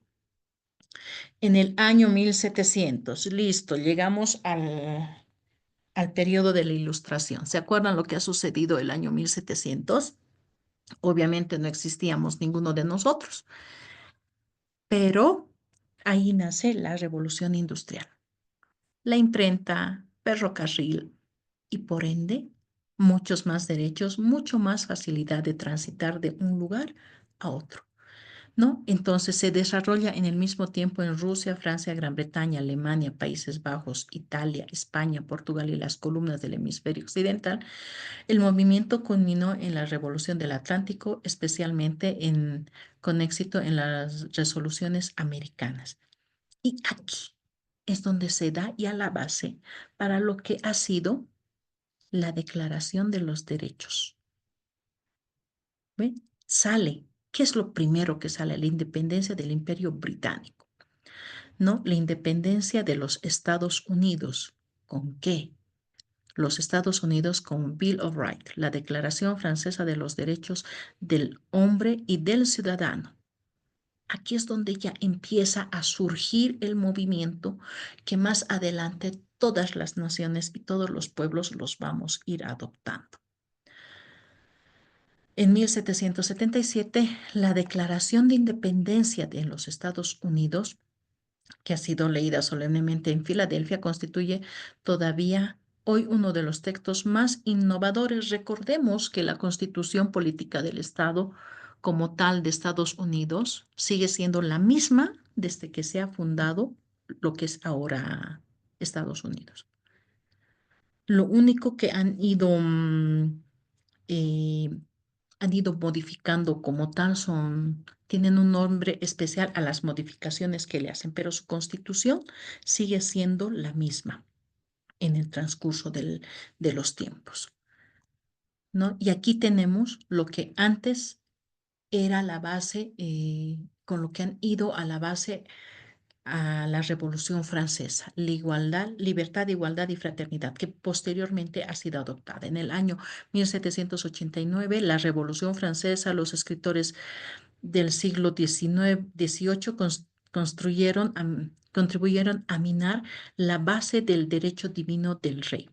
En el año 1700, listo, llegamos al periodo de la Ilustración. ¿Se acuerdan lo que ha sucedido el año 1700? Obviamente no existíamos ninguno de nosotros, pero ahí nace la revolución industrial, la imprenta, ferrocarril y por ende muchos más derechos, mucho más facilidad de transitar de un lugar a otro. ¿no? Entonces se desarrolla en el mismo tiempo en Rusia, Francia, Gran Bretaña, Alemania, Países Bajos, Italia, España, Portugal y las columnas del hemisferio occidental. El movimiento culminó en la Revolución del Atlántico, especialmente con éxito en las resoluciones americanas. Y aquí es donde se da ya la base para lo que ha sido la Declaración de los Derechos. ¿Ve? Sale. ¿Qué es lo primero que sale? La independencia del Imperio Británico, ¿no? La independencia de los Estados Unidos. ¿Con qué? Los Estados Unidos con Bill of Rights, la Declaración Francesa de los Derechos del Hombre y del Ciudadano. Aquí es donde ya empieza a surgir el movimiento que más adelante todas las naciones y todos los pueblos los vamos a ir adoptando. En 1777, la Declaración de Independencia de los Estados Unidos, que ha sido leída solemnemente en Filadelfia, constituye todavía hoy uno de los textos más innovadores. Recordemos que la Constitución Política del Estado como tal de Estados Unidos sigue siendo la misma desde que se ha fundado lo que es ahora Estados Unidos. Lo único que eh, han ido modificando como tal tienen un nombre especial a las modificaciones que le hacen, pero su constitución sigue siendo la misma en el transcurso de los tiempos, ¿no? Y aquí tenemos lo que antes era la base, con lo que han ido a la base a la Revolución Francesa, la igualdad, libertad, igualdad y fraternidad, que posteriormente ha sido adoptada. En el año 1789, la Revolución Francesa, los escritores del siglo XVIII contribuyeron a minar la base del derecho divino del rey.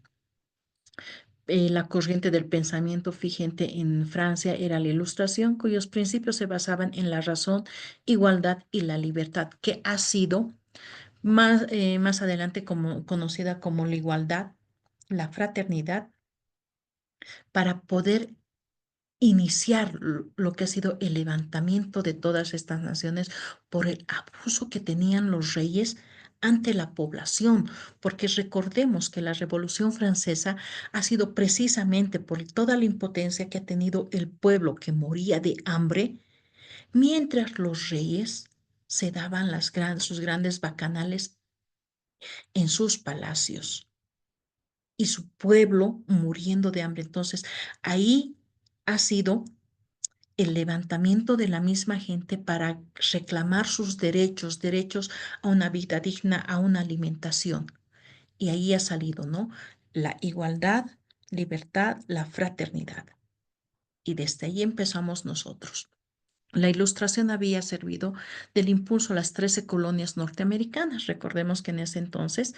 La corriente del pensamiento vigente en Francia era la Ilustración, cuyos principios se basaban en la razón, igualdad y la libertad, que ha sido más adelante conocida como la igualdad, la fraternidad, para poder iniciar lo que ha sido el levantamiento de todas estas naciones por el abuso que tenían los reyes ante la población, porque recordemos que la Revolución Francesa ha sido precisamente por toda la impotencia que ha tenido el pueblo que moría de hambre, mientras los reyes se daban sus grandes bacanales en sus palacios y su pueblo muriendo de hambre. Entonces, ahí ha sido el levantamiento de la misma gente para reclamar sus derechos a una vida digna, a una alimentación. Y ahí ha salido, ¿no? La igualdad, libertad, la fraternidad. Y desde ahí empezamos nosotros. La Ilustración había servido del impulso a las 13 colonias norteamericanas. Recordemos que en ese entonces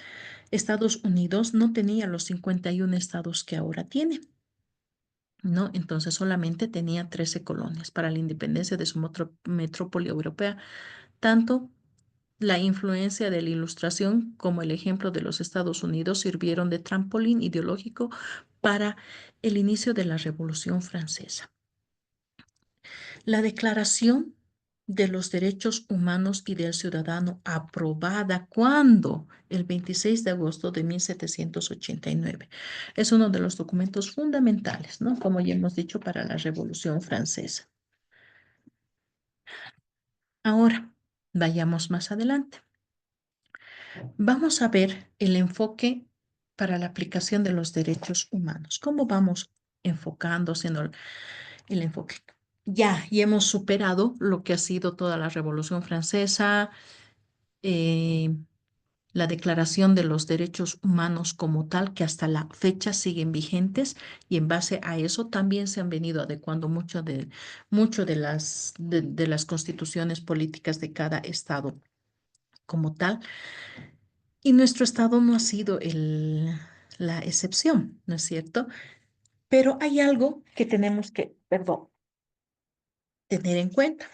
Estados Unidos no tenía los 51 estados que ahora tiene, ¿no? Entonces solamente tenía 13 colonias para la independencia de su metrópoli europea. Tanto la influencia de la Ilustración como el ejemplo de los Estados Unidos sirvieron de trampolín ideológico para el inicio de la Revolución Francesa. La Declaración de los Derechos Humanos y del Ciudadano, aprobada cuando el 26 de agosto de 1789. Es uno de los documentos fundamentales, ¿no? Como ya hemos dicho, para la Revolución Francesa. Ahora, vayamos más adelante. Vamos a ver el enfoque para la aplicación de los derechos humanos. ¿Cómo vamos enfocando, haciendo el enfoque? Ya hemos superado lo que ha sido toda la Revolución Francesa, eh, la Declaración de los Derechos Humanos como tal, que hasta la fecha siguen vigentes, y en base a eso también se han venido adecuando mucho de las constituciones políticas de cada estado como tal. Y nuestro estado no ha sido la excepción, ¿no es cierto? Pero hay algo que tenemos que, tener en cuenta.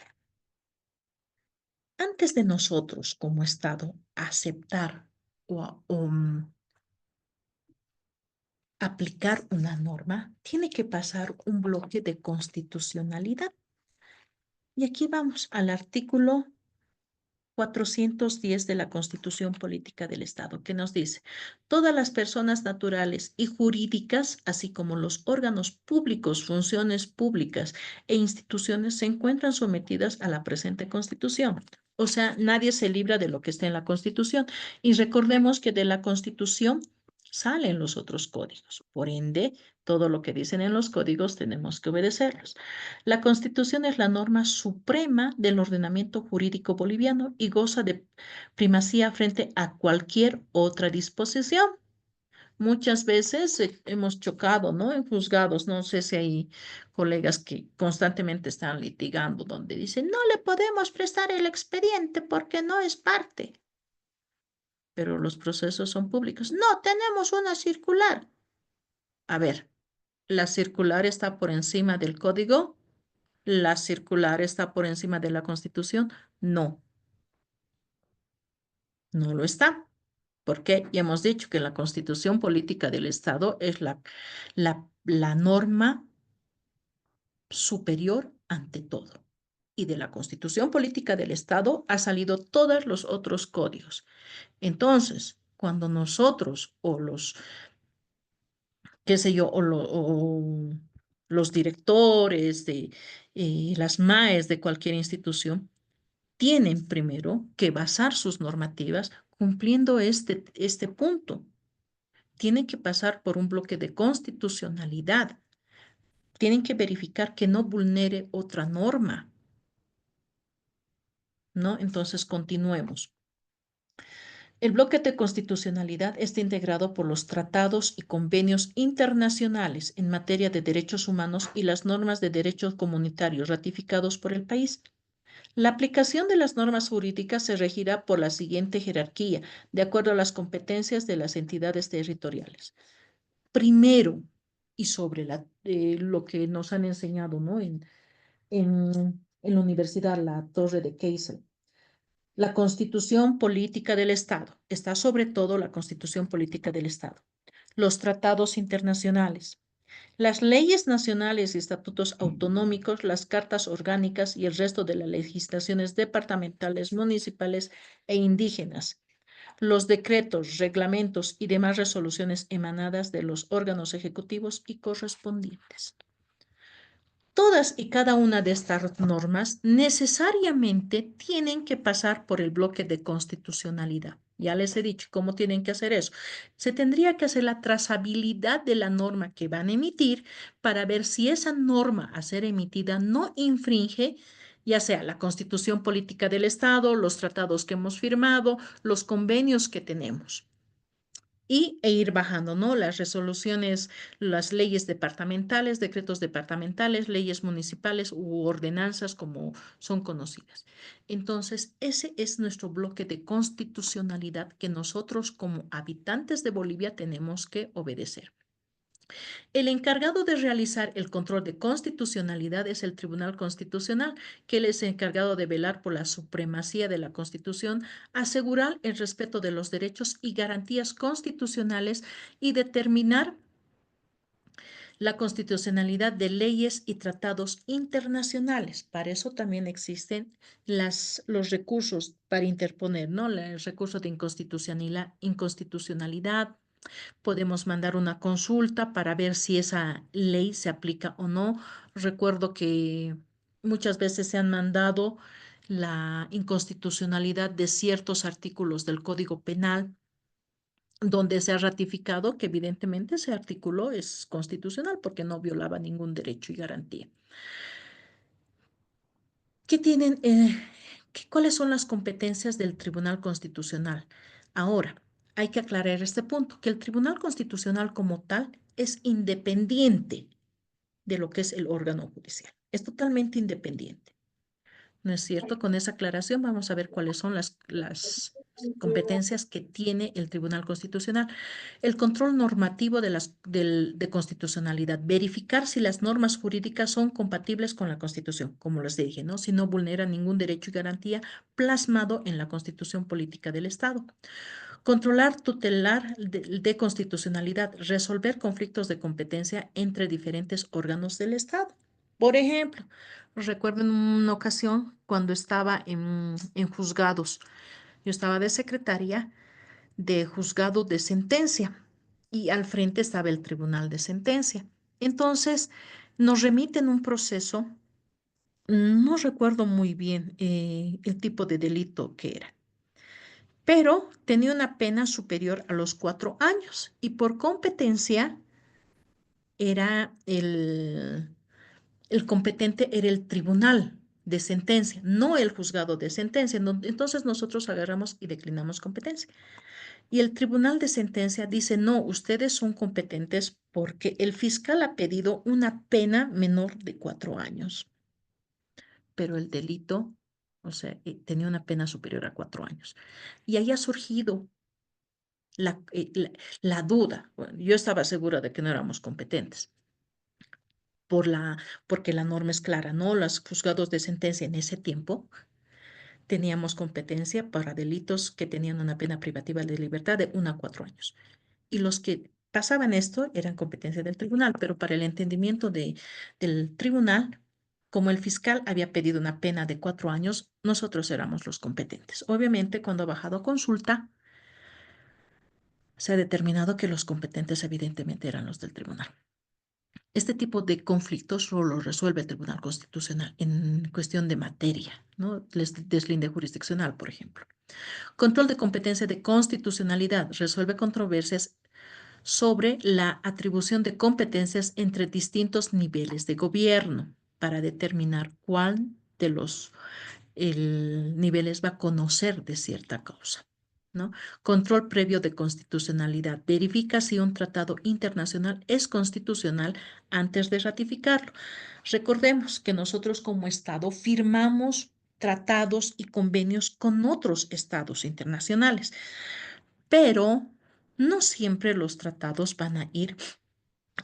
Antes de nosotros como Estado aceptar o aplicar una norma, tiene que pasar un bloque de constitucionalidad. Y aquí vamos al artículo 410 de la Constitución Política del Estado, que nos dice, todas las personas naturales y jurídicas, así como los órganos públicos, funciones públicas e instituciones, se encuentran sometidas a la presente Constitución. O sea, nadie se libra de lo que está en la Constitución. Y recordemos que de la Constitución salen los otros códigos. Por ende, todo lo que dicen en los códigos tenemos que obedecerlos. La Constitución es la norma suprema del ordenamiento jurídico boliviano y goza de primacía frente a cualquier otra disposición. Muchas veces hemos chocado, ¿no? En juzgados, no sé si hay colegas que constantemente están litigando donde dicen, no le podemos prestar el expediente porque no es parte, pero los procesos son públicos. No, tenemos una circular. A ver, ¿la circular está por encima del código? ¿La circular está por encima de la Constitución? No, no lo está. Porque ya hemos dicho que la Constitución Política del Estado es la norma superior ante todo. Y de la Constitución Política del Estado ha salido todos los otros códigos. Entonces, cuando nosotros o los, qué sé yo, o los directores de las MAES de cualquier institución, tienen primero que basar sus normativas cumpliendo este punto. Tienen que pasar por un bloque de constitucionalidad. Tienen que verificar que no vulnere otra norma, ¿no? Entonces, continuemos. El bloque de constitucionalidad está integrado por los tratados y convenios internacionales en materia de derechos humanos y las normas de derechos comunitarios ratificados por el país. La aplicación de las normas jurídicas se regirá por la siguiente jerarquía, de acuerdo a las competencias de las entidades territoriales. Primero, y sobre lo que nos han enseñado, ¿no? En la universidad, la Torre de Keisel. La Constitución Política del Estado. Está sobre todo la Constitución Política del Estado. Los tratados internacionales. Las leyes nacionales y estatutos autonómicos, las cartas orgánicas y el resto de las legislaciones departamentales, municipales e indígenas, los decretos, reglamentos y demás resoluciones emanadas de los órganos ejecutivos y correspondientes. Todas y cada una de estas normas necesariamente tienen que pasar por el bloque de constitucionalidad. Ya les he dicho cómo tienen que hacer eso. Se tendría que hacer la trazabilidad de la norma que van a emitir para ver si esa norma a ser emitida no infringe ya sea la Constitución Política del Estado, los tratados que hemos firmado, los convenios que tenemos e ir bajando, ¿no? Las resoluciones, las leyes departamentales, decretos departamentales, leyes municipales u ordenanzas como son conocidas. Entonces, ese es nuestro bloque de constitucionalidad que nosotros como habitantes de Bolivia tenemos que obedecer. El encargado de realizar el control de constitucionalidad es el Tribunal Constitucional, que él es encargado de velar por la supremacía de la Constitución, asegurar el respeto de los derechos y garantías constitucionales y determinar la constitucionalidad de leyes y tratados internacionales. Para eso también existen los recursos para interponer, ¿no? El recurso de inconstitucionalidad. Podemos mandar una consulta para ver si esa ley se aplica o no. Recuerdo que muchas veces se han mandado la inconstitucionalidad de ciertos artículos del Código Penal, donde se ha ratificado que evidentemente ese artículo es constitucional porque no violaba ningún derecho y garantía. ¿Qué tienen, cuáles son las competencias del Tribunal Constitucional? Ahora, hay que aclarar este punto, que el Tribunal Constitucional como tal es independiente de lo que es el órgano judicial. Es totalmente independiente. ¿No es cierto? Con esa aclaración vamos a ver cuáles son las competencias que tiene el Tribunal Constitucional. El control normativo de constitucionalidad, verificar si las normas jurídicas son compatibles con la Constitución, como les dije, ¿no? Si no vulnera ningún derecho y garantía plasmado en la Constitución Política del Estado. Controlar, tutelar de constitucionalidad, resolver conflictos de competencia entre diferentes órganos del Estado. Por ejemplo, Recuerdo en una ocasión cuando estaba en juzgados. Yo estaba de secretaria de juzgado de sentencia y al frente estaba el tribunal de sentencia. Entonces, nos remiten un proceso, no recuerdo muy bien el tipo de delito que era, pero tenía una pena superior a los 4 años y por competencia era el competente era el tribunal de sentencia, no el juzgado de sentencia. Entonces nosotros agarramos y declinamos competencia. Y el tribunal de sentencia dice, no, ustedes son competentes porque el fiscal ha pedido una pena menor de 4 años, pero el delito, o sea, tenía una pena superior a 4 años. Y ahí ha surgido la duda. Bueno, yo estaba segura de que no éramos competentes. Porque la norma es clara, ¿no? Los juzgados de sentencia en ese tiempo teníamos competencia para delitos que tenían una pena privativa de libertad de 1 a 4 años. Y los que pasaban esto eran competencia del tribunal, pero para el entendimiento del tribunal, como el fiscal había pedido una pena de 4 años, nosotros éramos los competentes. Obviamente, cuando ha bajado a consulta, se ha determinado que los competentes evidentemente eran los del tribunal. Este tipo de conflictos solo lo resuelve el Tribunal Constitucional en cuestión de materia, ¿no? Deslinde jurisdiccional, por ejemplo. Control de competencia de constitucionalidad resuelve controversias sobre la atribución de competencias entre distintos niveles de gobierno para determinar cuál de los niveles va a conocer de cierta causa, ¿no? Control previo de constitucionalidad. Verifica si un tratado internacional es constitucional antes de ratificarlo. Recordemos que nosotros como Estado firmamos tratados y convenios con otros estados internacionales, pero no siempre los tratados van a ir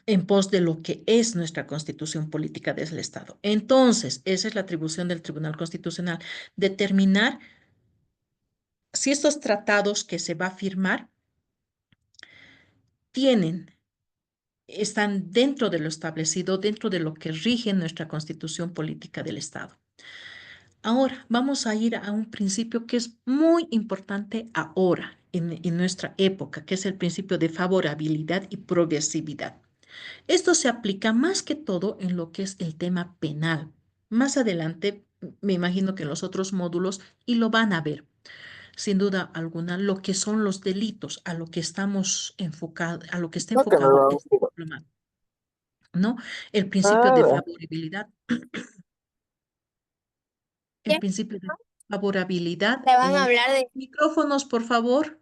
en pos de lo que es nuestra constitución política del Estado. Entonces, esa es la atribución del Tribunal Constitucional, determinar si estos tratados que se va a firmar están dentro de lo establecido, dentro de lo que rige nuestra constitución política del Estado. Ahora vamos a ir a un principio que es muy importante ahora, en nuestra época, que es el principio de favorabilidad y progresividad. Esto se aplica más que todo en lo que es el tema penal. Más adelante, me imagino que en los otros módulos, y lo van a ver, sin duda alguna, lo que son los delitos, a lo que estamos enfocados, a lo que está enfocado este diplomado, ¿no? El principio de favorabilidad, el Ya, principio de favorabilidad. te van a hablar de... Micrófonos, por favor.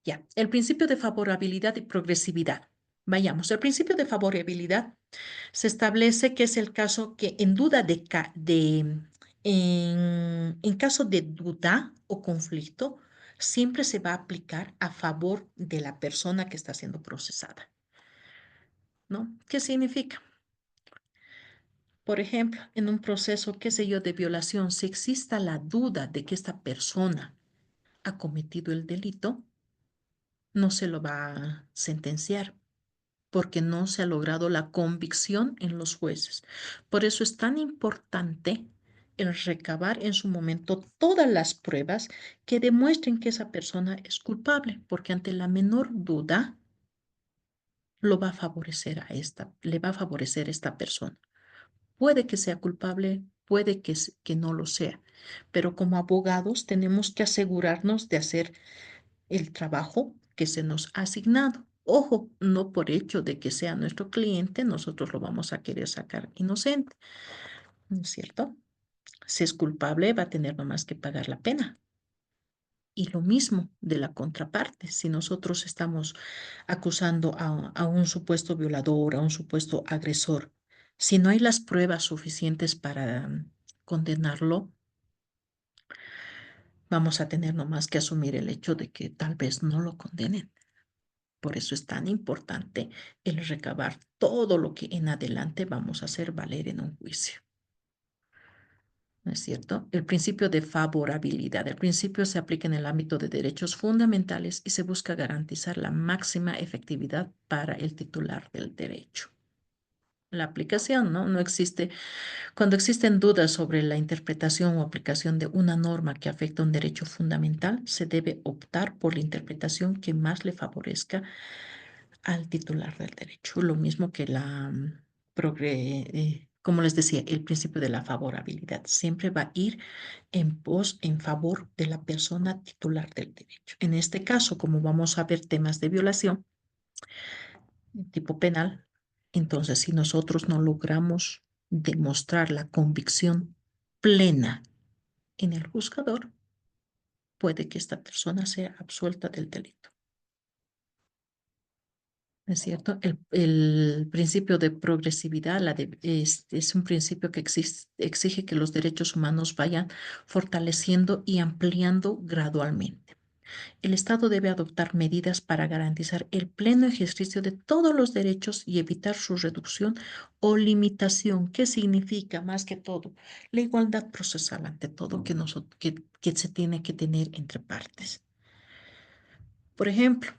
Ya, el principio de favorabilidad y progresividad. Vayamos, el principio de favorabilidad se establece que es el caso que en duda en caso de duda o conflicto, siempre se va a aplicar a favor de la persona que está siendo procesada, ¿no? ¿Qué significa? Por ejemplo, en un proceso, qué sé yo, de violación, si exista la duda de que esta persona ha cometido el delito, no se lo va a sentenciar porque no se ha logrado la convicción en los jueces. Por eso es tan importante el recabar en su momento todas las pruebas que demuestren que esa persona es culpable, porque ante la menor duda lo va a favorecer le va a favorecer esta persona. Puede que sea culpable, puede que no lo sea, pero como abogados tenemos que asegurarnos de hacer el trabajo que se nos ha asignado. Ojo, no por hecho de que sea nuestro cliente, nosotros lo vamos a querer sacar inocente, ¿no es cierto? Si es culpable, va a tener nomás que pagar la pena. Y lo mismo de la contraparte. Si nosotros estamos acusando a un supuesto violador, a un supuesto agresor, si no hay las pruebas suficientes para condenarlo, vamos a tener nomás que asumir el hecho de que tal vez no lo condenen. Por eso es tan importante el recabar todo lo que en adelante vamos a hacer valer en un juicio. ¿No es cierto? El principio de favorabilidad. El principio se aplica en el ámbito de derechos fundamentales y se busca garantizar la máxima efectividad para el titular del derecho. la aplicación, ¿no? No existe, cuando existen dudas sobre la interpretación o aplicación de una norma que afecta un derecho fundamental, se debe optar por la interpretación que más le favorezca al titular del derecho. Lo mismo que como les decía, el principio de la favorabilidad siempre va a ir en pos, en favor de la persona titular del derecho. En este caso, como vamos a ver temas de violación, tipo penal, entonces si nosotros no logramos demostrar la convicción plena en el juzgador, puede que esta persona sea absuelta del delito. ¿No es cierto? El principio de progresividad es un principio que exige que los derechos humanos vayan fortaleciendo y ampliando gradualmente. El Estado debe adoptar medidas para garantizar el pleno ejercicio de todos los derechos y evitar su reducción o limitación. ¿Qué significa más que todo? La igualdad procesal ante todo que se tiene que tener entre partes. Por ejemplo,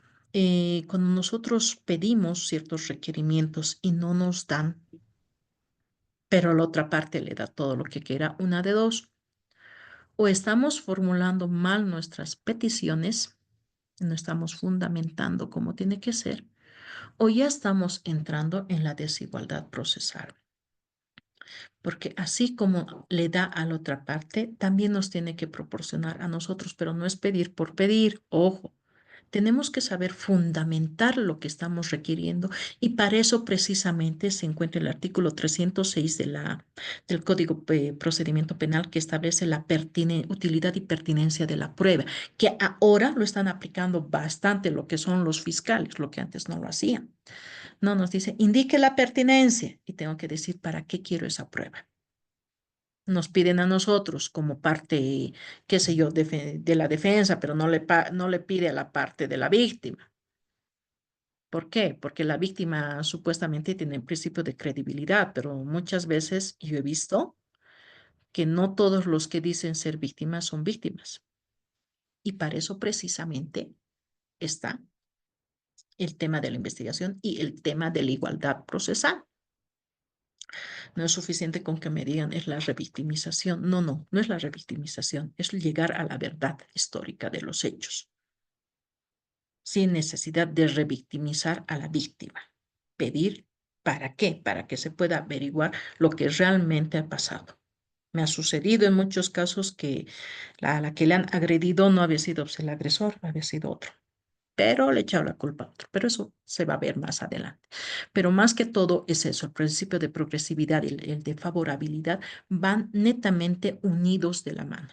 cuando nosotros pedimos ciertos requerimientos y no nos dan, pero la otra parte le da todo lo que quiera, una de dos, o estamos formulando mal nuestras peticiones, no estamos fundamentando como tiene que ser, o ya estamos entrando en la desigualdad procesal. Porque así como le da a la otra parte, también nos tiene que proporcionar a nosotros, pero no es pedir por pedir, ojo. Tenemos que saber fundamentar lo que estamos requiriendo y para eso precisamente se encuentra el artículo 306 del Código de Procedimiento Penal que establece la utilidad y pertinencia de la prueba, que ahora lo están aplicando bastante lo que son los fiscales, lo que antes no lo hacían. No nos dice, indique la pertinencia y tengo que decir para qué quiero esa prueba. Nos piden a nosotros como parte, qué sé yo, de la defensa, pero no le pide a la parte de la víctima. ¿Por qué? Porque la víctima supuestamente tiene el principio de credibilidad, pero muchas veces yo he visto que no todos los que dicen ser víctimas son víctimas. Y para eso precisamente está el tema de la investigación y el tema de la igualdad procesal. No es suficiente con que me digan es la revictimización. No, no, no es la revictimización, es llegar a la verdad histórica de los hechos, sin necesidad de revictimizar a la víctima. Pedir, ¿para qué? Para que se pueda averiguar lo que realmente ha pasado. Me ha sucedido en muchos casos que a la que le han agredido no había sido el agresor, había sido otro, pero le he echado la culpa a otro. Pero eso se va a ver más adelante. Pero más que todo es eso, el principio de progresividad y el de favorabilidad van netamente unidos de la mano.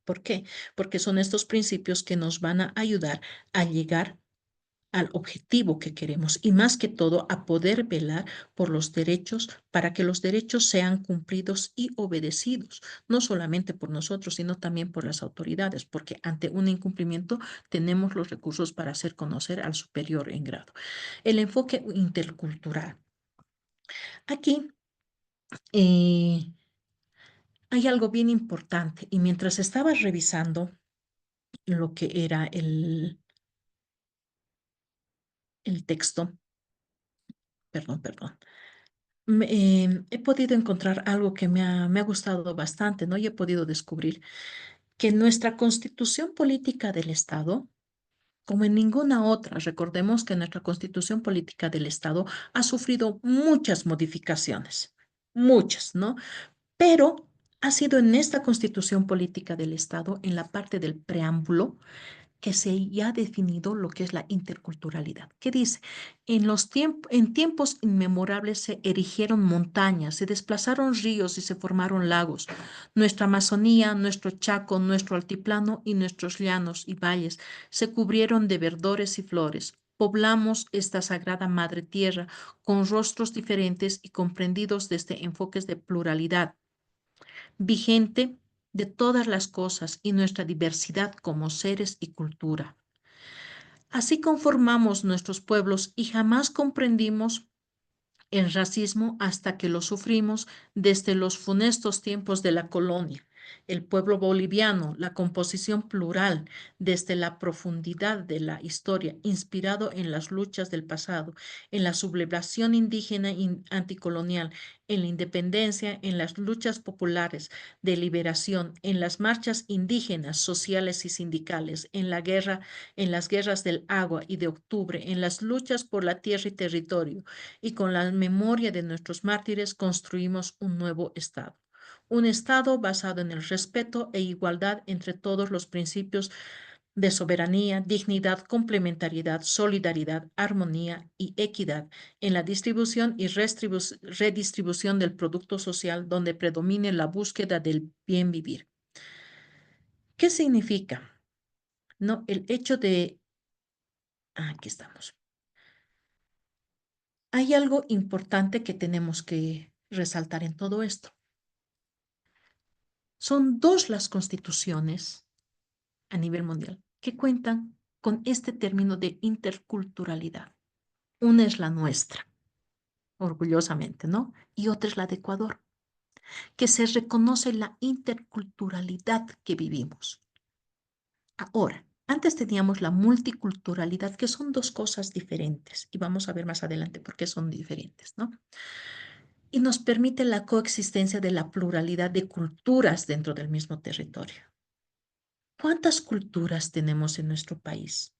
¿Por qué? Porque son estos principios que nos van a ayudar a llegar al objetivo que queremos y más que todo a poder velar por los derechos para que los derechos sean cumplidos y obedecidos, no solamente por nosotros, sino también por las autoridades, porque ante un incumplimiento tenemos los recursos para hacer conocer al superior en grado. El enfoque intercultural. Aquí eh, hay algo bien importante y mientras estaba revisando lo que era el texto, perdón, he podido encontrar algo que me ha gustado bastante, ¿no? Y he podido descubrir que nuestra constitución política del Estado, como en ninguna otra, recordemos que nuestra constitución política del Estado ha sufrido muchas modificaciones, muchas, ¿no? Pero ha sido en esta constitución política del Estado, en la parte del preámbulo, que se ya ha definido lo que es la interculturalidad. ¿Qué dice? En tiempos inmemorables se erigieron montañas, se desplazaron ríos y se formaron lagos. Nuestra Amazonía, nuestro Chaco, nuestro altiplano y nuestros llanos y valles se cubrieron de verdores y flores. Poblamos esta sagrada madre tierra con rostros diferentes y comprendidos desde enfoques de pluralidad vigente de todas las cosas y nuestra diversidad como seres y cultura. Así conformamos nuestros pueblos y jamás comprendimos el racismo hasta que lo sufrimos desde los funestos tiempos de la colonia. El pueblo boliviano, la composición plural desde la profundidad de la historia, inspirado en las luchas del pasado, en la sublevación indígena anticolonial, en la independencia, en las luchas populares de liberación, en las marchas indígenas, sociales y sindicales, en la guerra, en las guerras del agua y de octubre, en las luchas por la tierra y territorio, y con la memoria de nuestros mártires construimos un nuevo Estado. Un Estado basado en el respeto e igualdad entre todos los principios de soberanía, dignidad, complementariedad, solidaridad, armonía y equidad en la distribución y redistribución del producto social donde predomine la búsqueda del bien vivir. ¿Qué significa? No, el hecho de... aquí estamos. Hay algo importante que tenemos que resaltar en todo esto. Son dos las constituciones a nivel mundial que cuentan con este término de interculturalidad. Una es la nuestra, orgullosamente, ¿no? Y otra es la de Ecuador, que se reconoce la interculturalidad que vivimos. Ahora, antes teníamos la multiculturalidad, que son dos cosas diferentes, y vamos a ver más adelante por qué son diferentes, ¿no? Y nos permite la coexistencia de la pluralidad de culturas dentro del mismo territorio. ¿Cuántas culturas tenemos en nuestro país?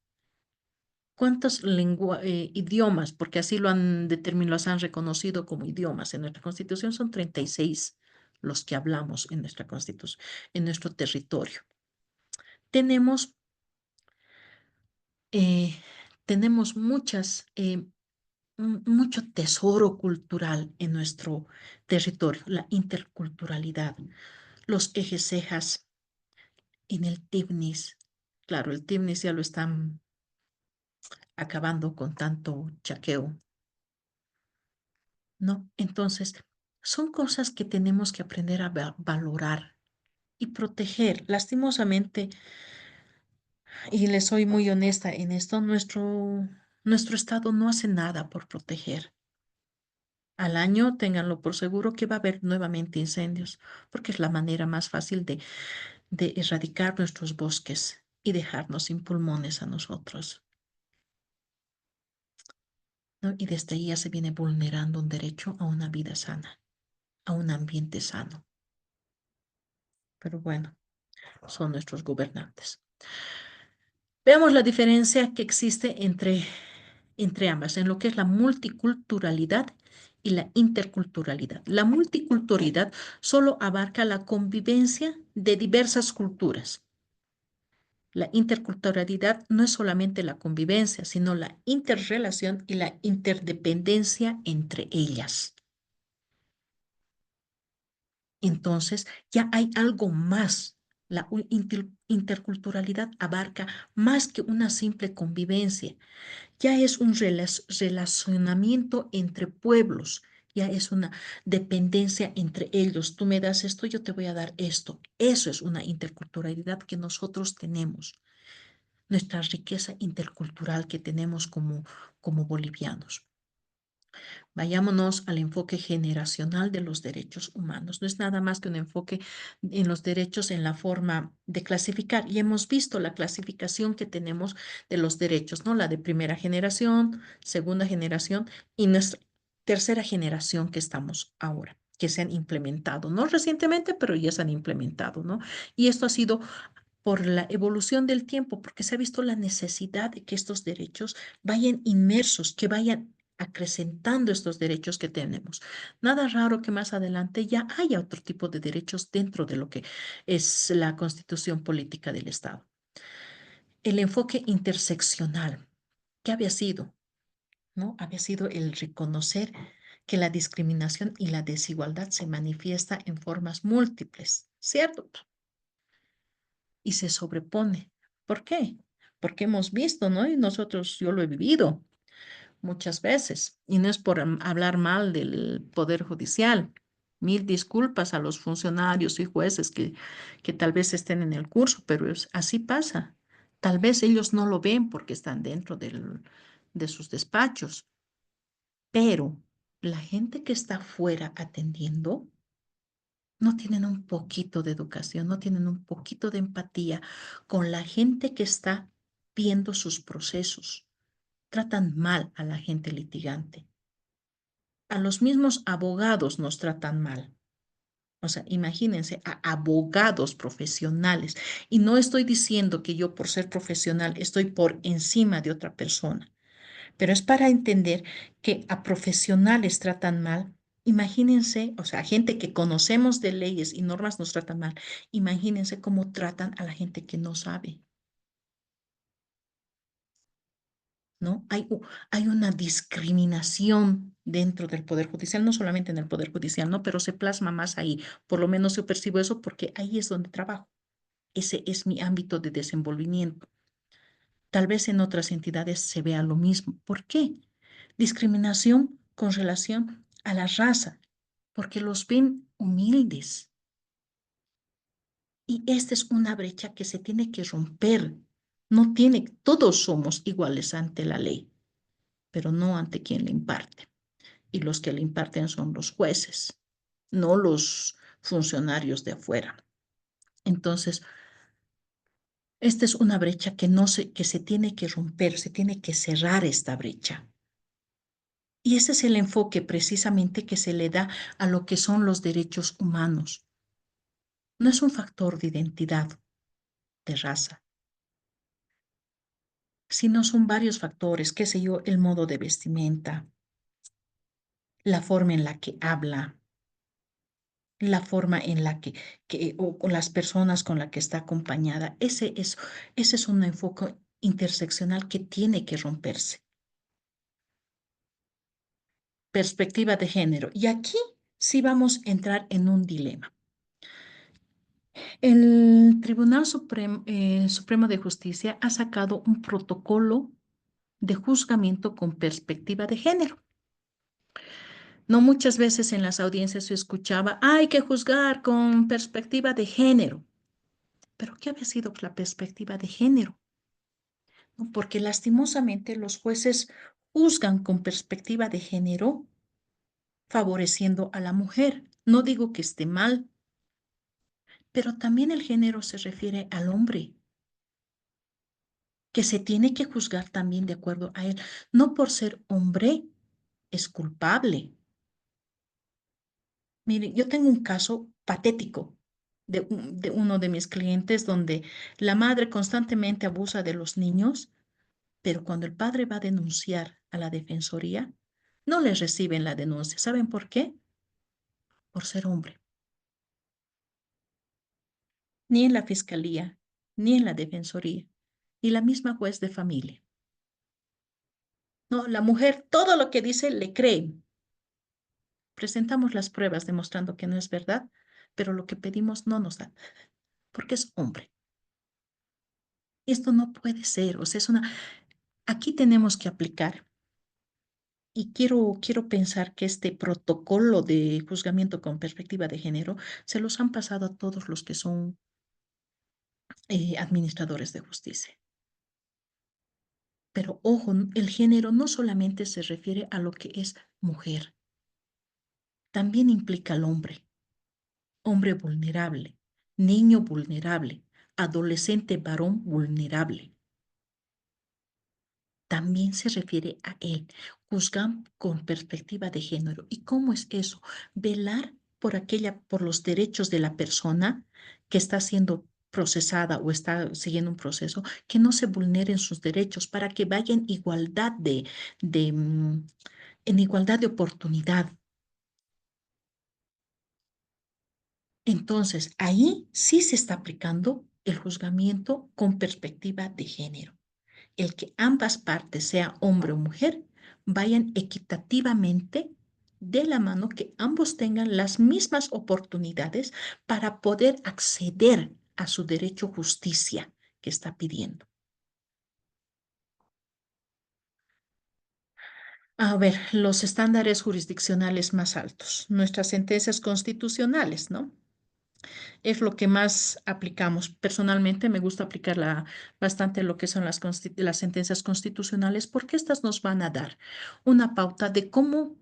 ¿Cuántos idiomas? Porque así lo han determinado, los han reconocido como idiomas. En nuestra Constitución son 36 los que hablamos en nuestra Constitución, en nuestro territorio. Tenemos, eh, tenemos mucho tesoro cultural en nuestro territorio, la interculturalidad, los ejes cejas en el TIBNIS. Claro, el TIBNIS ya lo están acabando con tanto chaqueo, ¿no? Entonces, son cosas que tenemos que aprender a valorar y proteger. Lastimosamente, y le soy muy honesta en esto, nuestro Estado no hace nada por proteger. Al año, ténganlo por seguro que va a haber nuevamente incendios, porque es la manera más fácil de erradicar nuestros bosques y dejarnos sin pulmones a nosotros, ¿no? Y desde ahí ya se viene vulnerando un derecho a una vida sana, a un ambiente sano. Pero bueno, son nuestros gobernantes. Veamos la diferencia que existe entre ambas, en lo que es la multiculturalidad y la interculturalidad. La multiculturalidad solo abarca la convivencia de diversas culturas. La interculturalidad no es solamente la convivencia, sino la interrelación y la interdependencia entre ellas. Entonces, ya hay algo más. La interculturalidad abarca más que una simple convivencia. Ya es un relacionamiento entre pueblos, ya es una dependencia entre ellos. Tú me das esto, yo te voy a dar esto. Eso es una interculturalidad que nosotros tenemos, nuestra riqueza intercultural que tenemos como bolivianos. Vayámonos al enfoque generacional de los derechos humanos. No es nada más que un enfoque en los derechos en la forma de clasificar. Y hemos visto la clasificación que tenemos de los derechos, ¿no? La de primera generación, segunda generación y nuestra tercera generación que estamos ahora, que se han implementado, no recientemente, pero ya se han implementado, ¿no? Y esto ha sido por la evolución del tiempo, porque se ha visto la necesidad de que estos derechos vayan inmersos, que vayan acrecentando estos derechos que tenemos. Nada raro que más adelante ya haya otro tipo de derechos dentro de lo que es la constitución política del Estado. El enfoque interseccional, ¿qué había sido? ¿No? Había sido el reconocer que la discriminación y la desigualdad se manifiesta en formas múltiples, ¿cierto? Y se sobrepone. ¿Por qué? Porque hemos visto, ¿no? Y nosotros, yo lo he vivido muchas veces, y no es por hablar mal del Poder Judicial. Mil disculpas a los funcionarios y jueces que tal vez estén en el curso, pero así pasa. Tal vez ellos no lo ven porque están dentro de sus despachos, pero la gente que está afuera atendiendo no tienen un poquito de educación, no tienen un poquito de empatía con la gente que está viendo sus procesos. Tratan mal a la gente litigante. A los mismos abogados nos tratan mal. O sea, imagínense a abogados profesionales. Y no estoy diciendo que yo por ser profesional estoy por encima de otra persona, pero es para entender que a profesionales tratan mal. Imagínense, o sea, a gente que conocemos de leyes y normas nos tratan mal. Imagínense cómo tratan a la gente que no sabe, ¿no? Hay una discriminación dentro del Poder Judicial, no solamente en el Poder Judicial, ¿no? Pero se plasma más ahí. Por lo menos yo percibo eso porque ahí es donde trabajo. Ese es mi ámbito de desenvolvimiento. Tal vez en otras entidades se vea lo mismo. ¿Por qué? Discriminación con relación a la raza, porque los ven humildes. Y esta es una brecha que se tiene que romper. No tiene, todos somos iguales ante la ley, pero no ante quien le imparte. Y los que le imparten son los jueces, no los funcionarios de afuera. Entonces, esta es una brecha que se tiene que romper, se tiene que cerrar esta brecha. Y ese es el enfoque precisamente que se le da a lo que son los derechos humanos. No es un factor de identidad, de raza, sino son varios factores, qué sé yo, el modo de vestimenta, la forma en la que habla, la forma en la o las personas con la que está acompañada. Ese es un enfoque interseccional que tiene que romperse. Perspectiva de género. Y aquí sí vamos a entrar en un dilema. El Tribunal Supremo de Justicia ha sacado un protocolo de juzgamiento con perspectiva de género. No muchas veces en las audiencias se escuchaba, hay que juzgar con perspectiva de género. ¿Pero qué había sido la perspectiva de género? No, porque lastimosamente los jueces juzgan con perspectiva de género favoreciendo a la mujer. No digo que esté mal, pero también el género se refiere al hombre, que se tiene que juzgar también de acuerdo a él. No por ser hombre es culpable. Mire, yo tengo un caso patético de uno de mis clientes donde la madre constantemente abusa de los niños, pero cuando el padre va a denunciar a la defensoría, no le reciben la denuncia. ¿Saben por qué? Por ser hombre. Ni en la fiscalía, ni en la defensoría, ni la misma juez de familia. No, la mujer todo lo que dice le creen. Presentamos las pruebas demostrando que no es verdad, pero lo que pedimos no nos da, porque es hombre. Esto no puede ser, o sea, aquí tenemos que aplicar. Y quiero pensar que este protocolo de juzgamiento con perspectiva de género se los han pasado a todos los que son administradores de justicia. Pero ojo, el género no solamente se refiere a lo que es mujer, también implica al hombre, hombre vulnerable, niño vulnerable, adolescente varón vulnerable. También se refiere a él. Juzgan con perspectiva de género. ¿Y cómo es eso? Velar por los derechos de la persona que está siendo procesada o está siguiendo un proceso, que no se vulneren sus derechos para que vaya en igualdad de oportunidad. Entonces, ahí sí se está aplicando el juzgamiento con perspectiva de género. El que ambas partes, sea hombre o mujer, vayan equitativamente de la mano, que ambos tengan las mismas oportunidades para poder acceder a su derecho a justicia que está pidiendo. A ver, los estándares jurisdiccionales más altos, nuestras sentencias constitucionales, ¿no? Es lo que más aplicamos. Personalmente me gusta aplicar bastante lo que son las sentencias constitucionales porque estas nos van a dar una pauta de cómo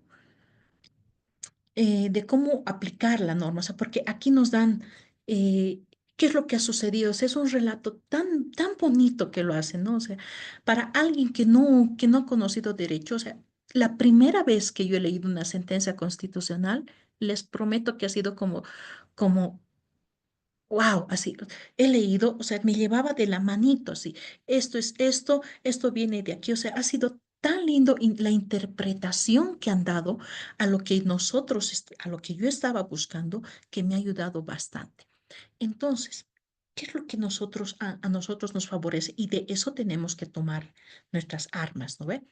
de cómo aplicar la norma, o sea, porque aquí nos dan qué es lo que ha sucedido. O sea, es un relato tan, tan bonito que lo hacen, ¿no? O sea, para alguien que no ha conocido derecho, o sea, la primera vez que yo he leído una sentencia constitucional, les prometo que ha sido como wow, así, he leído, o sea, me llevaba de la manito, así, esto es esto, esto viene de aquí, o sea, ha sido tan lindo la interpretación que han dado a lo que nosotros, a lo que yo estaba buscando, que me ha ayudado bastante. Entonces, ¿qué es lo que a nosotros nos favorece? Y de eso tenemos que tomar nuestras armas, ¿no ve?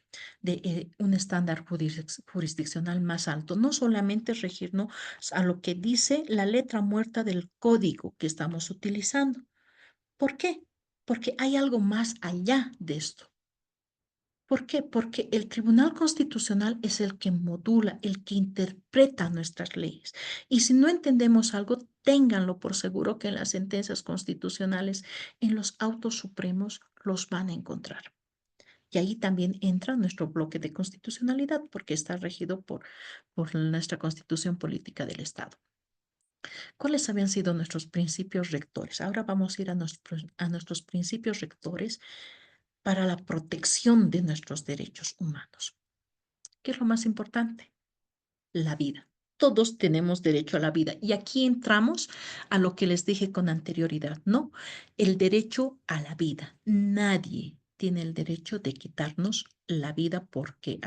De un estándar jurisdiccional más alto, no solamente regirnos a lo que dice la letra muerta del código que estamos utilizando. ¿Por qué? Porque hay algo más allá de esto. ¿Por qué? Porque el Tribunal Constitucional es el que modula, el que interpreta nuestras leyes. Y si no entendemos algo, ténganlo por seguro que en las sentencias constitucionales, en los autos supremos, los van a encontrar. Y ahí también entra nuestro bloque de constitucionalidad, porque está regido por nuestra constitución política del Estado. ¿Cuáles habían sido nuestros principios rectores? Ahora vamos a ir a nuestros principios rectores para la protección de nuestros derechos humanos. ¿Qué es lo más importante? La vida. Todos tenemos derecho a la vida. Y aquí entramos a lo que les dije con anterioridad, ¿no? El derecho a la vida. Nadie tiene el derecho de quitarnos la vida porque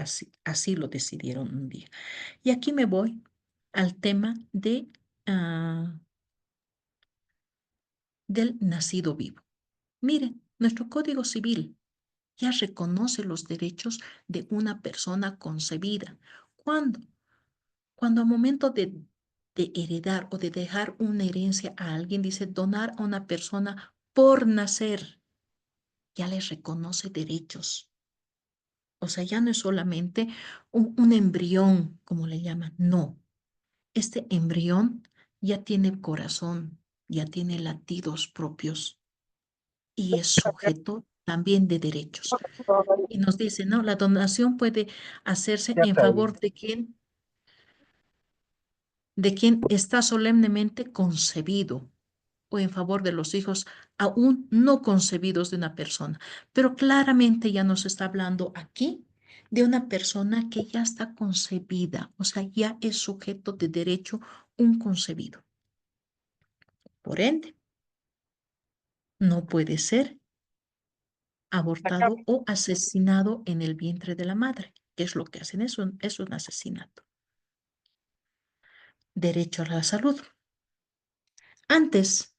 así lo decidieron un día. Y aquí me voy al tema ah, del nacido vivo. Miren, nuestro Código Civil ya reconoce los derechos de una persona concebida. ¿Cuándo? Cuando a momento de heredar o de dejar una herencia a alguien, dice donar a una persona por nacer, ya le reconoce derechos. O sea, ya no es solamente un embrión, como le llaman, no. Este embrión ya tiene corazón, ya tiene latidos propios y es sujeto también de derechos. Y nos dice, no, la donación puede hacerse en favor de quien está solemnemente concebido o en favor de los hijos aún no concebidos de una persona. Pero claramente ya nos está hablando aquí de una persona que ya está concebida, o sea, ya es sujeto de derecho un concebido. Por ende, no puede ser abortado o asesinado en el vientre de la madre, que es lo que hacen, es un asesinato. Derecho a la salud. Antes,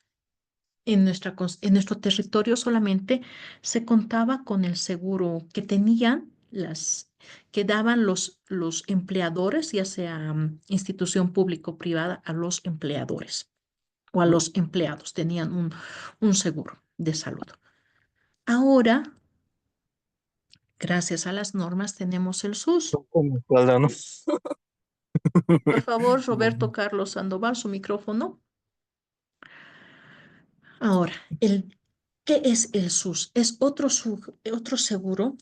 en nuestro territorio solamente se contaba con el seguro que tenían que daban los empleadores, ya sea institución pública o privada, a los empleadores o a los empleados, tenían un seguro de salud. Ahora, gracias a las normas, tenemos el SUS. Por favor, Roberto Carlos Sandoval, su micrófono. Ahora, ¿qué es el SUS? Es otro seguro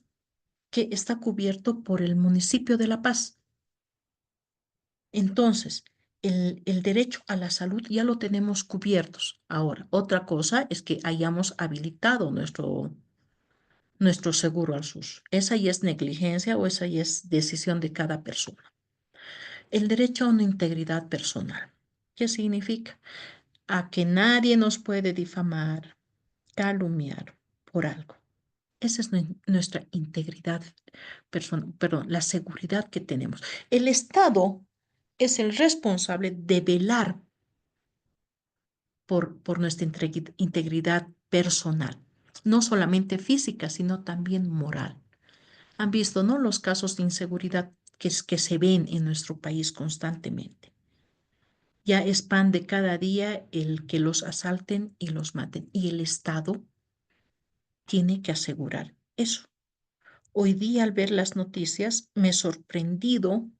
que está cubierto por el municipio de La Paz. Entonces, el derecho a la salud ya lo tenemos cubiertos. Ahora, otra cosa es que hayamos habilitado nuestro seguro al SUS. Esa ya es negligencia o esa ya es decisión de cada persona. El derecho a una integridad personal. ¿Qué significa? A que nadie nos puede difamar, calumniar por algo. Esa es nuestra integridad personal, perdón, la seguridad que tenemos. El Estado es el responsable de velar por nuestra integridad personal, no solamente física, sino también moral. Han visto, ¿no? Los casos de inseguridad que se ven en nuestro país constantemente. Ya es pan de cada día el que los asalten y los maten. Y el Estado tiene que asegurar eso. Hoy día al ver las noticias me he sorprendido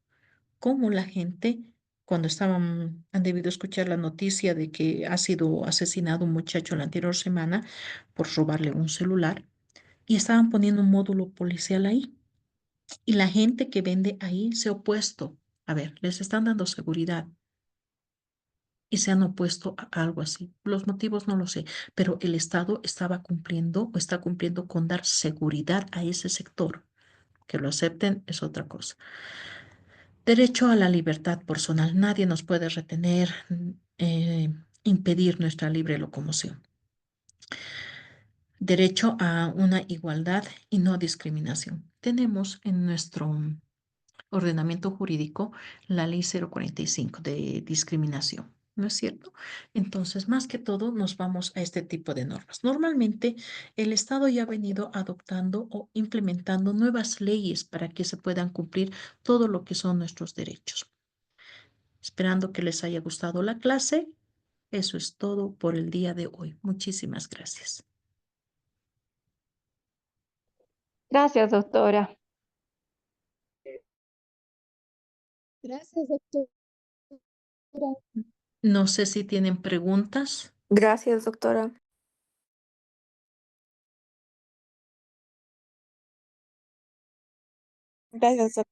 cómo la gente, cuando han debido escuchar la noticia de que ha sido asesinado un muchacho la anterior semana por robarle un celular y estaban poniendo un módulo policial ahí. Y la gente que vende ahí se ha opuesto A ver, les están dando seguridad y se han opuesto a algo así. Los motivos no lo sé, pero el Estado estaba cumpliendo o está cumpliendo con dar seguridad a ese sector. Que lo acepten es otra cosa. Derecho a la libertad personal. Nadie nos puede retener, impedir nuestra libre locomoción. Derecho a una igualdad y no discriminación. Tenemos en nuestro ordenamiento jurídico la ley 045 de discriminación, ¿no es cierto? Entonces, más que todo, nos vamos a este tipo de normas. Normalmente, el Estado ya ha venido adoptando o implementando nuevas leyes para que se puedan cumplir todo lo que son nuestros derechos. Esperando que les haya gustado la clase. Eso es todo por el día de hoy. Muchísimas gracias. Gracias, doctora. Gracias, doctora. No sé si tienen preguntas. Gracias, doctora. Gracias,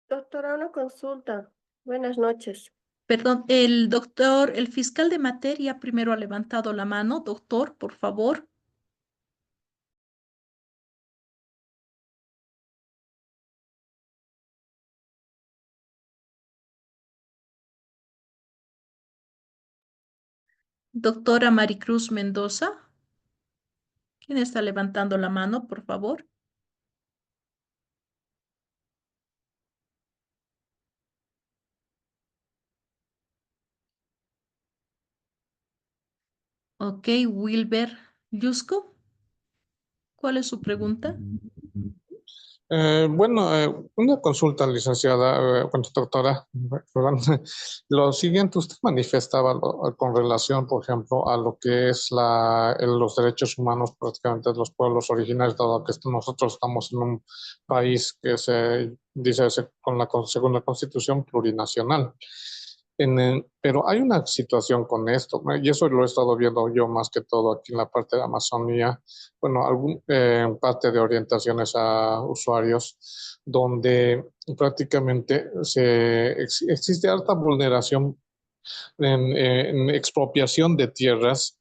doctora. Una consulta. Buenas noches. Perdón, el fiscal de materia primero ha levantado la mano. Doctor, por favor. Doctora Maricruz Mendoza. ¿Quién está levantando la mano, por favor? Ok, Wilber Yusco. ¿Cuál es su pregunta? Una consulta, licenciada, doctora, perdón. Lo siguiente, usted manifestaba con relación, por ejemplo, a lo que es los derechos humanos prácticamente de los pueblos originarios, dado que nosotros estamos en un país que se dice según la Constitución plurinacional. Pero hay una situación con esto, ¿no? Y eso lo he estado viendo yo más que todo aquí en la parte de Amazonía, bueno, parte de orientaciones a usuarios, donde prácticamente existe alta vulneración en expropiación de tierras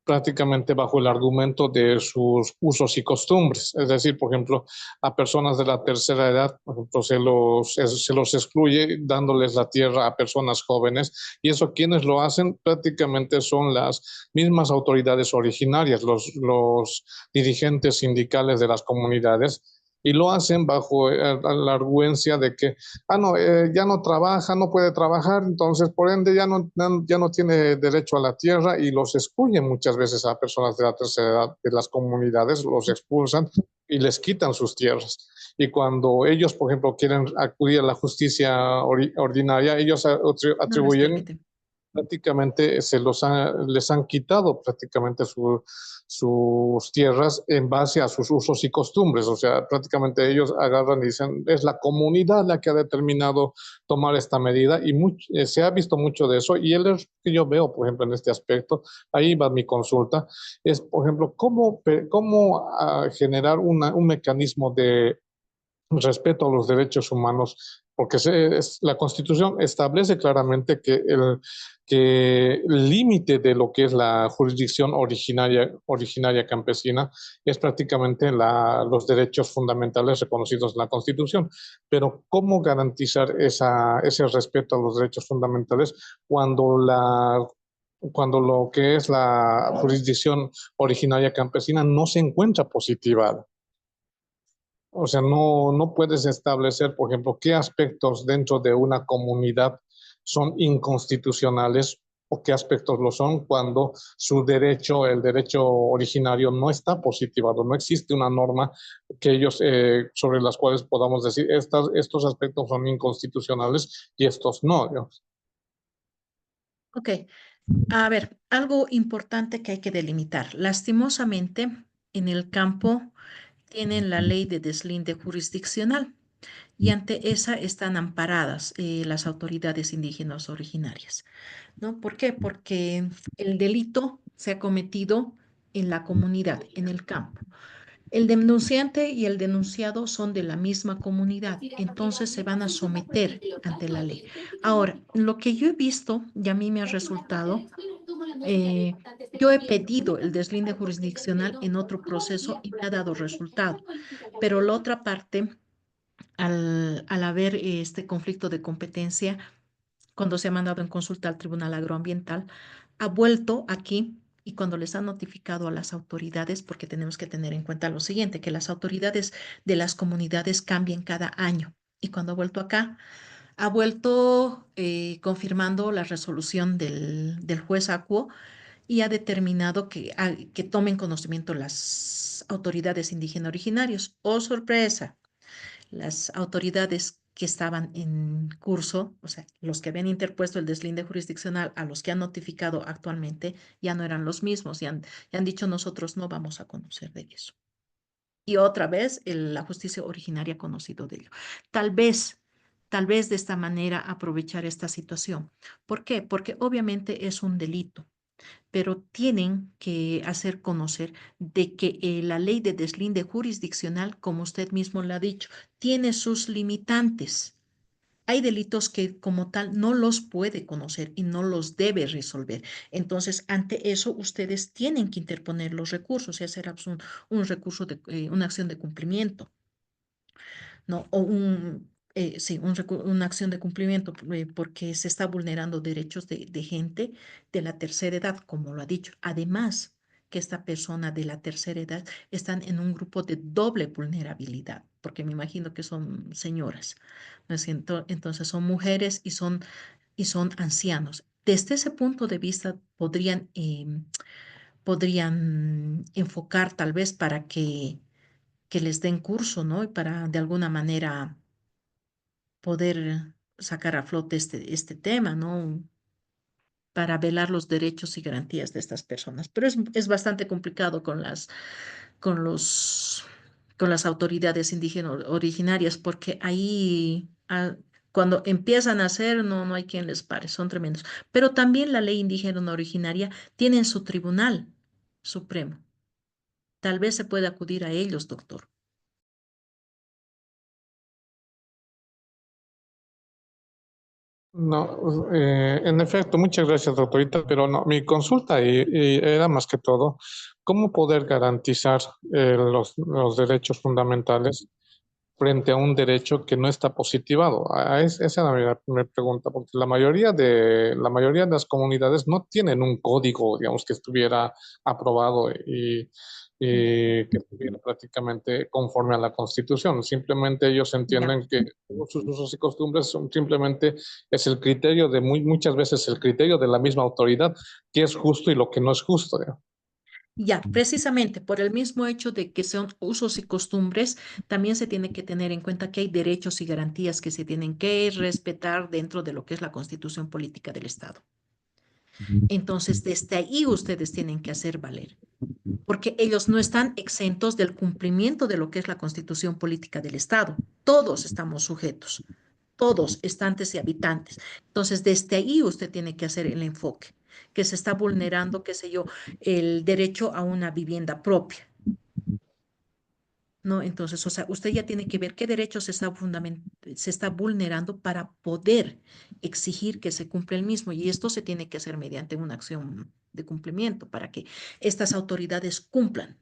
prácticamente bajo el argumento de sus usos y costumbres. Es decir, por ejemplo, a personas de la tercera edad, por ejemplo, se los excluye dándoles la tierra a personas jóvenes, y eso quienes lo hacen prácticamente son las mismas autoridades originarias, los dirigentes sindicales de las comunidades, y lo hacen bajo la arguencia de que, no, ya no trabaja, no puede trabajar, entonces por ende ya no tiene derecho a la tierra, y los excluyen muchas veces a personas de la tercera edad de las comunidades, los expulsan y les quitan sus tierras. Y cuando ellos, por ejemplo, quieren acudir a la justicia ordinaria, ellos No les atribuyen permiten. prácticamente les han quitado prácticamente sus tierras en base a sus usos y costumbres. O sea, prácticamente ellos agarran y dicen, es la comunidad la que ha determinado tomar esta medida, y se ha visto mucho de eso. Y el error que yo veo, por ejemplo, en este aspecto, ahí va mi consulta, es, por ejemplo, cómo generar un mecanismo de respeto a los derechos humanos, porque la Constitución establece claramente que el límite de lo que es la jurisdicción originaria campesina es prácticamente los derechos fundamentales reconocidos en la Constitución. Pero ¿cómo garantizar ese respeto a los derechos fundamentales cuando lo que es la jurisdicción originaria campesina no se encuentra positivada? O sea, no puedes establecer, por ejemplo, qué aspectos dentro de una comunidad son inconstitucionales o qué aspectos lo son cuando el derecho originario no está positivado. No existe una norma que ellos, sobre las cuales podamos decir, estos aspectos son inconstitucionales y estos no. Ok. A ver, algo importante que hay que delimitar. Lastimosamente, en el campo tienen la ley de deslinde jurisdiccional y ante esa están amparadas las autoridades indígenas originarias, ¿no? ¿Por qué? Porque el delito se ha cometido en la comunidad, en el campo. El denunciante y el denunciado son de la misma comunidad, entonces se van a someter ante la ley. Ahora, lo que yo he visto y a mí me ha resultado, yo he pedido el deslinde jurisdiccional en otro proceso y me ha dado resultado, pero la otra parte, al haber este conflicto de competencia, cuando se ha mandado en consulta al Tribunal Agroambiental, ha vuelto aquí y cuando les han notificado a las autoridades, porque tenemos que tener en cuenta lo siguiente, que las autoridades de las comunidades cambian cada año. Y cuando ha vuelto acá, ha vuelto confirmando la resolución del juez Acuo y ha determinado que tomen conocimiento las autoridades indígenas originarios. ¡Oh, sorpresa! Las autoridades que estaban en curso, o sea, los que habían interpuesto el deslinde jurisdiccional a los que han notificado actualmente, ya no eran los mismos y han dicho nosotros no vamos a conocer de eso. Y otra vez la justicia originaria ha conocido de ello. Tal vez de esta manera aprovechar esta situación. ¿Por qué? Porque obviamente es un delito, pero tienen que hacer conocer de que la ley de deslinde jurisdiccional, como usted mismo lo ha dicho, tiene sus limitantes. Hay delitos que como tal no los puede conocer y no los debe resolver. Entonces, ante eso, ustedes tienen que interponer los recursos y hacer un recurso de una acción de cumplimiento. ¿No? O sí, una acción de cumplimiento porque se está vulnerando derechos de gente de la tercera edad, como lo ha dicho. Además, que esta persona de la tercera edad están en un grupo de doble vulnerabilidad, porque me imagino que son señoras, ¿no es cierto? Entonces son mujeres y son ancianos. Desde ese punto de vista podrían enfocar tal vez para que les den curso, ¿no? Y para de alguna manera poder sacar a flote este tema, ¿no? Para velar los derechos y garantías de estas personas. Pero es bastante complicado con los, con las autoridades indígenas originarias, porque ahí, cuando empiezan a hacer, no hay quien les pare, son tremendos. Pero también la ley indígena originaria tiene en su tribunal supremo. Tal vez se pueda acudir a ellos, doctor. No, en efecto, muchas gracias, doctorita, pero no, mi consulta era más que todo, ¿cómo poder garantizar los derechos fundamentales frente a un derecho que no está positivado? Esa era mi pregunta, porque la mayoría de las comunidades no tienen un código, digamos, que estuviera aprobado y que estuviera prácticamente conforme a la Constitución. Simplemente ellos Ya. entienden que sus usos y costumbres simplemente es el criterio muchas veces el criterio de la misma autoridad, que es justo y lo que no es justo, ¿ya? Ya, precisamente por el mismo hecho de que son usos y costumbres, también se tiene que tener en cuenta que hay derechos y garantías que se tienen que respetar dentro de lo que es la Constitución Política del Estado. Entonces, desde ahí ustedes tienen que hacer valer, porque ellos no están exentos del cumplimiento de lo que es la Constitución Política del Estado. Todos estamos sujetos, todos, estantes y habitantes. Entonces, desde ahí usted tiene que hacer el enfoque, que se está vulnerando, qué sé yo, el derecho a una vivienda propia. ¿No? Entonces, o sea, usted ya tiene que ver qué derechos se está vulnerando para poder exigir que se cumpla el mismo. Y esto se tiene que hacer mediante una acción de cumplimiento para que estas autoridades cumplan,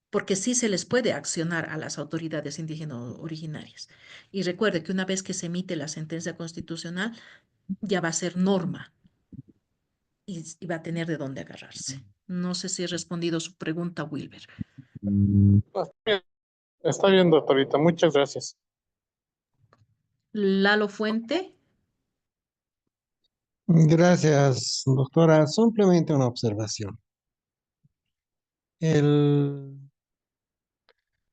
porque sí se les puede accionar a las autoridades indígenas originarias. Y recuerde que una vez que se emite la sentencia constitucional, ya va a ser norma y va a tener de dónde agarrarse. No sé si he respondido su pregunta, Wilber. Está bien, doctorita, muchas gracias. Lalo Fuente. Gracias, doctora. Simplemente una observación. El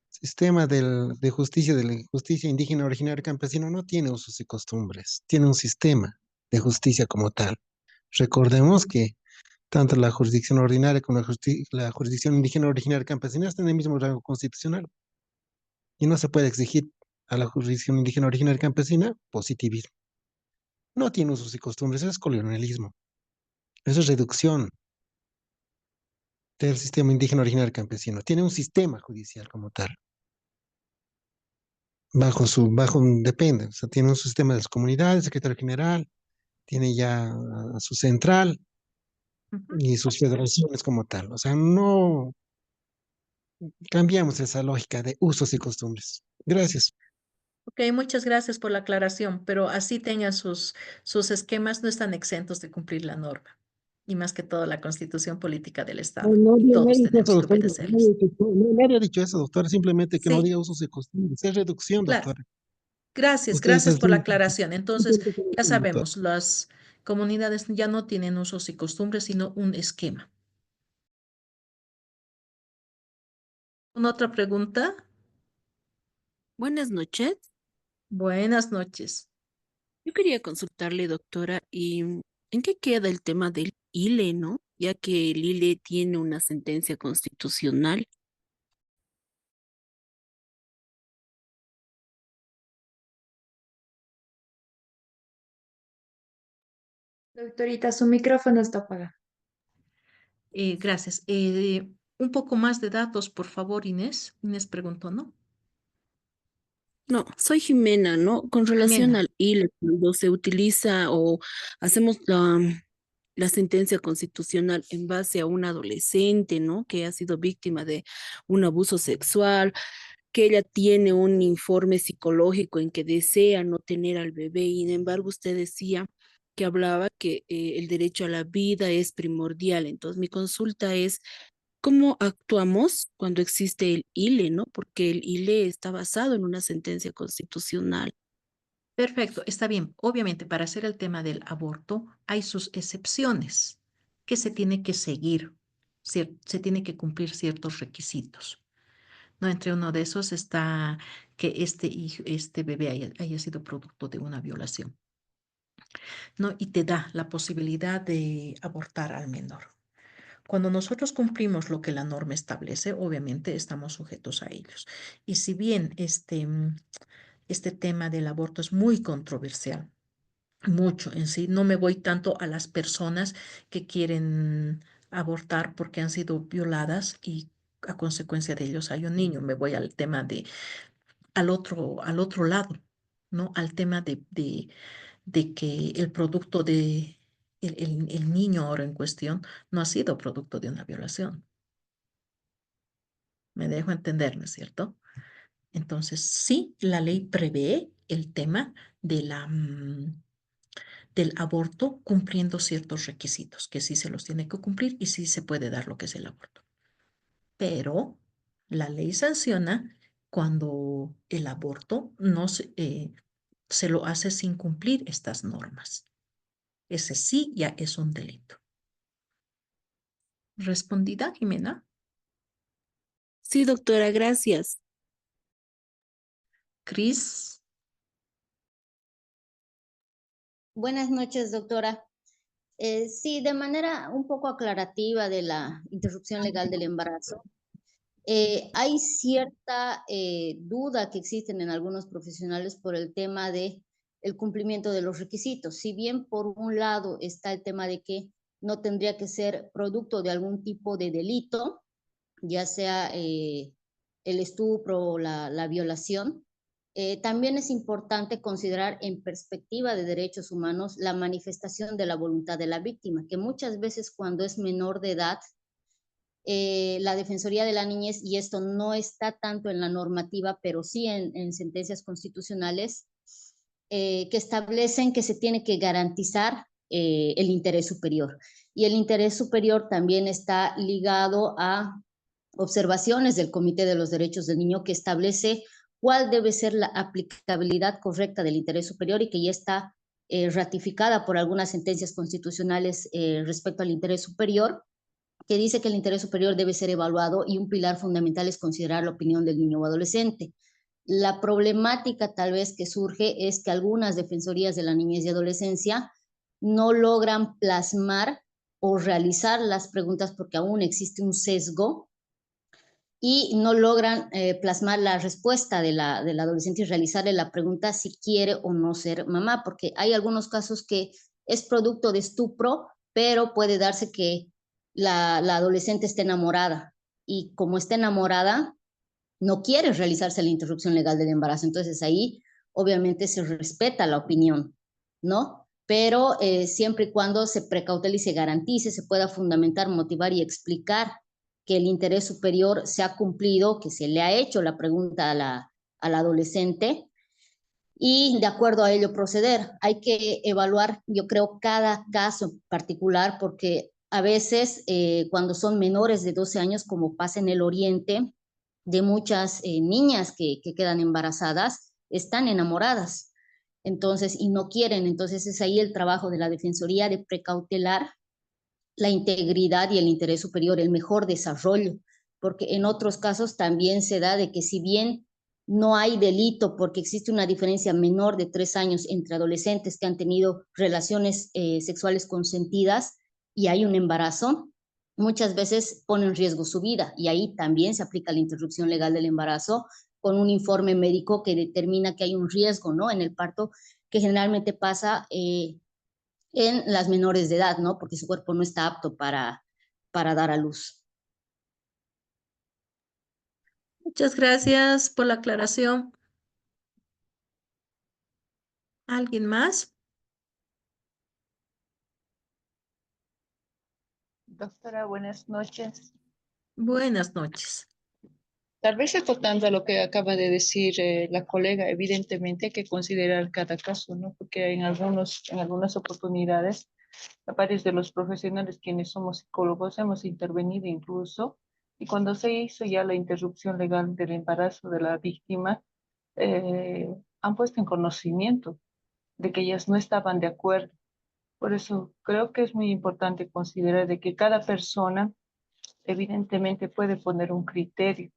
sistema de la justicia indígena originaria campesina no tiene usos y costumbres, tiene un sistema de justicia como tal. Recordemos que tanto la jurisdicción ordinaria como la jurisdicción indígena originaria campesina están en el mismo rango constitucional y no se puede exigir a la jurisdicción indígena originaria campesina positivismo. No tiene usos y costumbres, eso es colonialismo, eso es reducción del sistema indígena originario campesino. Tiene un sistema judicial como tal. Depende, o sea, tiene un sistema de las comunidades, secretario general, tiene ya su central Ujú. y sus federaciones como tal. O sea, no cambiamos esa lógica de usos y costumbres. Gracias. Ok, muchas gracias por la aclaración, pero así tengan sus esquemas, no están exentos de cumplir la norma. Y más que todo la Constitución Política del No, Estado. Y nadie todos ha dicho eso, tenemos que doctora. obedecerles. Nadie ha dicho eso, doctora. Simplemente que no Sí, diga usos y costumbres. Es reducción, claro. doctora. Gracias, Ustedes gracias por la están... aclaración. Entonces, ya sabemos, las comunidades ya no tienen usos y costumbres, sino un esquema. ¿Una otra pregunta? Buenas noches. Buenas noches. Yo quería consultarle, doctora, ¿en qué queda el tema del ILE, no? Ya que el ILE tiene una sentencia constitucional. Doctorita, su micrófono está apagado. Gracias. Un poco más de datos, por favor, Inés. Inés preguntó, ¿no? No, soy Jimena, ¿no? Con relación Jimena. al ILE, cuando se utiliza o hacemos la sentencia constitucional en base a un adolescente, ¿no? Que ha sido víctima de un abuso sexual, que ella tiene un informe psicológico en que desea no tener al bebé, y sin embargo usted decía que hablaba que el derecho a la vida es primordial. Entonces mi consulta es, ¿cómo actuamos cuando existe el ILE, no? Porque el ILE está basado en una sentencia constitucional. Perfecto, está bien. Obviamente, para hacer el tema del aborto, hay sus excepciones que se tiene que seguir, se tiene que cumplir ciertos requisitos. ¿No? Entre uno de esos está que este bebé haya sido producto de una violación, ¿no? Y te da la posibilidad de abortar al menor. Cuando nosotros cumplimos lo que la norma establece, obviamente estamos sujetos a ellos. Y si bien este tema del aborto es muy controversial, mucho en sí, no me voy tanto a las personas que quieren abortar porque han sido violadas y a consecuencia de ellos hay un niño, me voy al tema al otro lado, ¿no? Al tema de que el producto el niño ahora en cuestión no ha sido producto de una violación. Me dejo entender, ¿no es cierto? Entonces, sí, la ley prevé el tema de del aborto cumpliendo ciertos requisitos, que sí se los tiene que cumplir y sí se puede dar lo que es el aborto. Pero la ley sanciona cuando el aborto no se lo hace sin cumplir estas normas. Ese sí ya es un delito. ¿Respondida, Jimena? Sí, doctora, gracias. Cris. Buenas noches, doctora. Sí, de manera un poco aclarativa de la interrupción legal del embarazo, hay cierta duda que existen en algunos profesionales por el tema de el cumplimiento de los requisitos. Si bien por un lado está el tema de que no tendría que ser producto de algún tipo de delito, ya sea el estupro o la violación, también es importante considerar en perspectiva de derechos humanos la manifestación de la voluntad de la víctima, que muchas veces cuando es menor de edad, la Defensoría de la Niñez, y esto no está tanto en la normativa, pero sí en sentencias constitucionales, que establecen que se tiene que garantizar el interés superior. Y el interés superior también está ligado a observaciones del Comité de los Derechos del Niño que establece cuál debe ser la aplicabilidad correcta del interés superior y que ya está ratificada por algunas sentencias constitucionales respecto al interés superior, que dice que el interés superior debe ser evaluado y un pilar fundamental es considerar la opinión del niño o adolescente. La problemática tal vez que surge es que algunas defensorías de la niñez y adolescencia no logran plasmar o realizar las preguntas porque aún existe un sesgo y no logran plasmar la respuesta del adolescente y realizarle la pregunta si quiere o no ser mamá, porque hay algunos casos que es producto de estupro, pero puede darse que la adolescente está enamorada y como está enamorada, no quiere realizarse la interrupción legal del embarazo. Entonces ahí obviamente se respeta la opinión, ¿no? Pero siempre y cuando se precautele y se garantice, se pueda fundamentar, motivar y explicar que el interés superior se ha cumplido, que se le ha hecho la pregunta a la adolescente y de acuerdo a ello proceder. Hay que evaluar, yo creo, cada caso particular porque a veces cuando son menores de 12 años, como pasa en el Oriente, de muchas niñas que quedan embarazadas, están enamoradas, entonces, y no quieren. Entonces es ahí el trabajo de la Defensoría de precautelar la integridad y el interés superior, el mejor desarrollo, porque en otros casos también se da de que si bien no hay delito porque existe una diferencia menor de 3 años entre adolescentes que han tenido relaciones sexuales consentidas y hay un embarazo, muchas veces pone en riesgo su vida y ahí también se aplica la interrupción legal del embarazo con un informe médico que determina que hay un riesgo, ¿no? En el parto, que generalmente pasa en las menores de edad, ¿no? Porque su cuerpo no está apto para dar a luz. Muchas gracias por la aclaración. ¿Alguien más? Doctora, buenas noches. Buenas noches. Tal vez acotando a lo que acaba de decir la colega, evidentemente hay que considerar cada caso, ¿no? Porque en algunas oportunidades, varios de los profesionales quienes somos psicólogos hemos intervenido incluso, y cuando se hizo ya la interrupción legal del embarazo de la víctima, han puesto en conocimiento de que ellas no estaban de acuerdo. Por eso creo que es muy importante considerar de que cada persona evidentemente puede poner un criterio,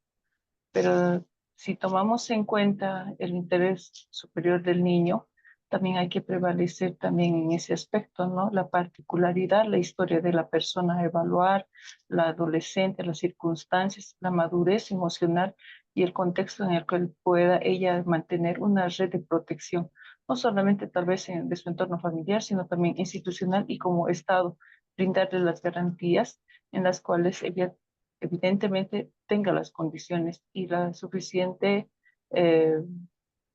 pero si tomamos en cuenta el interés superior del niño, también hay que prevalecer también en ese aspecto, ¿no? La particularidad, la historia de la persona a evaluar, la adolescente, las circunstancias, la madurez emocional y el contexto en el que pueda ella mantener una red de protección, no solamente tal vez de su entorno familiar, sino también institucional y como Estado, brindarle las garantías en las cuales ella evidentemente tenga las condiciones y la suficiente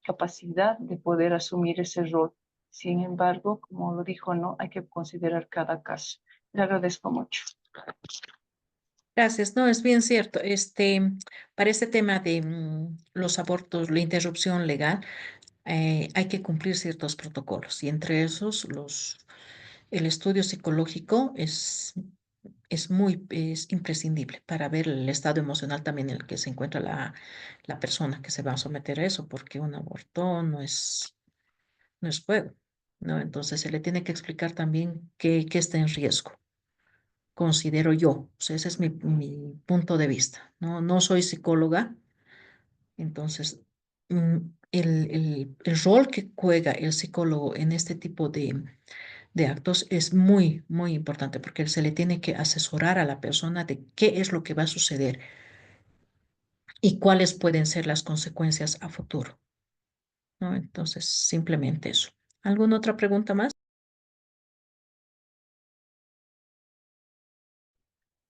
capacidad de poder asumir ese rol. Sin embargo, como lo dijo, no hay que considerar cada caso. Le agradezco mucho. Gracias. No, es bien cierto. Para este tema de los abortos, la interrupción legal, hay que cumplir ciertos protocolos y entre esos el estudio psicológico es imprescindible para ver el estado emocional también en el que se encuentra la persona que se va a someter a eso, porque un aborto no es juego, ¿no? Entonces se le tiene que explicar también qué está en riesgo, considero yo. O sea, ese es mi punto de vista, ¿no? No soy psicóloga, entonces el rol que juega el psicólogo en este tipo de actos es muy, muy importante porque se le tiene que asesorar a la persona de qué es lo que va a suceder y cuáles pueden ser las consecuencias a futuro, ¿no? Entonces, simplemente eso. ¿Alguna otra pregunta más?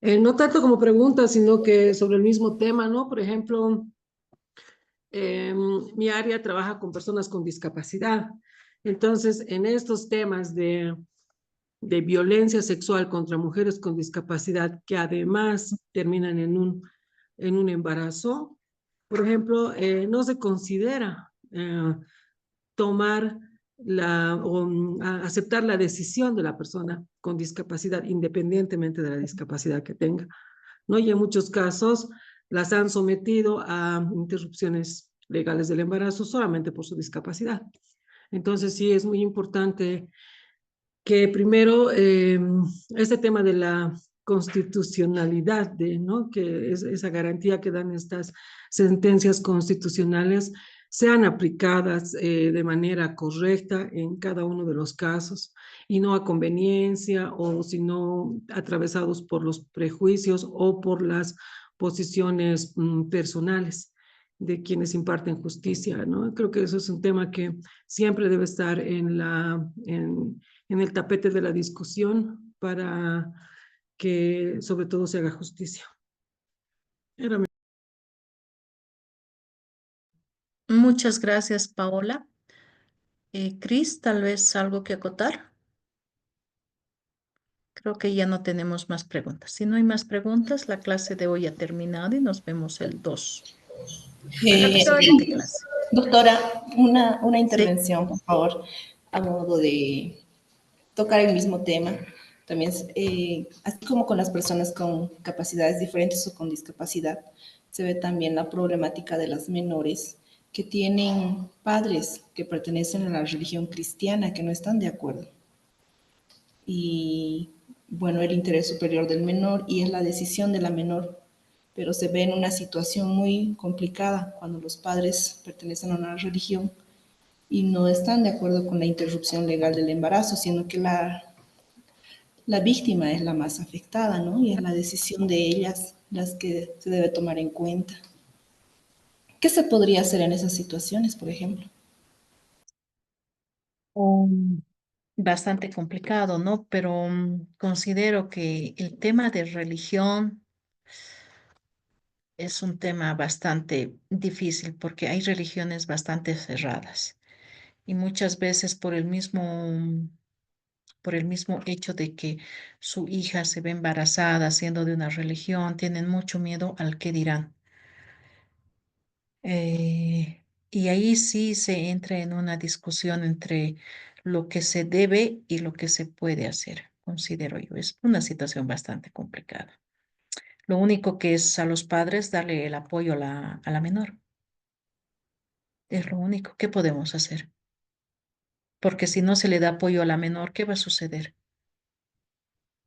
No tanto como pregunta, sino que sobre el mismo tema, ¿no? Por ejemplo, mi área trabaja con personas con discapacidad. Entonces, en estos temas de violencia sexual contra mujeres con discapacidad, que además terminan en un embarazo, por ejemplo, no se considera tomar aceptar la decisión de la persona con discapacidad, independientemente de la discapacidad que tenga, ¿no? Y en muchos casos las han sometido a interrupciones legales del embarazo solamente por su discapacidad. Entonces sí es muy importante que primero este tema de la constitucionalidad, ¿no? Que es esa garantía que dan estas sentencias constitucionales sean aplicadas de manera correcta en cada uno de los casos y no a conveniencia o sino atravesados por los prejuicios o por las posiciones personales de quienes imparten justicia, ¿no? Creo que eso es un tema que siempre debe estar en el tapete de la discusión para que sobre todo se haga justicia. Muchas gracias, Paola. Cris, tal vez algo que acotar. Creo que ya no tenemos más preguntas. Si no hay más preguntas, la clase de hoy ha terminado y nos vemos el 2 para la siguiente clase. Doctora, una intervención, por favor, a modo de tocar el mismo tema. También, así como con las personas con capacidades diferentes o con discapacidad, se ve también la problemática de las menores que tienen padres que pertenecen a la religión cristiana, que no están de acuerdo. Y bueno, el interés superior del menor y es la decisión de la menor, pero se ve en una situación muy complicada cuando los padres pertenecen a una religión y no están de acuerdo con la interrupción legal del embarazo, sino que la víctima es la más afectada, ¿no? Y es la decisión de ellas las que se debe tomar en cuenta. ¿Qué se podría hacer en esas situaciones, por ejemplo? Bastante complicado, ¿no? Pero considero que el tema de religión es un tema bastante difícil porque hay religiones bastante cerradas y muchas veces por el mismo hecho de que su hija se ve embarazada siendo de una religión, tienen mucho miedo al qué dirán. Y ahí sí se entra en una discusión entre lo que se debe y lo que se puede hacer, considero yo. Es una situación bastante complicada. Lo único que es a los padres darle el apoyo a la menor. Es lo único que podemos hacer. Porque si no se le da apoyo a la menor, ¿qué va a suceder?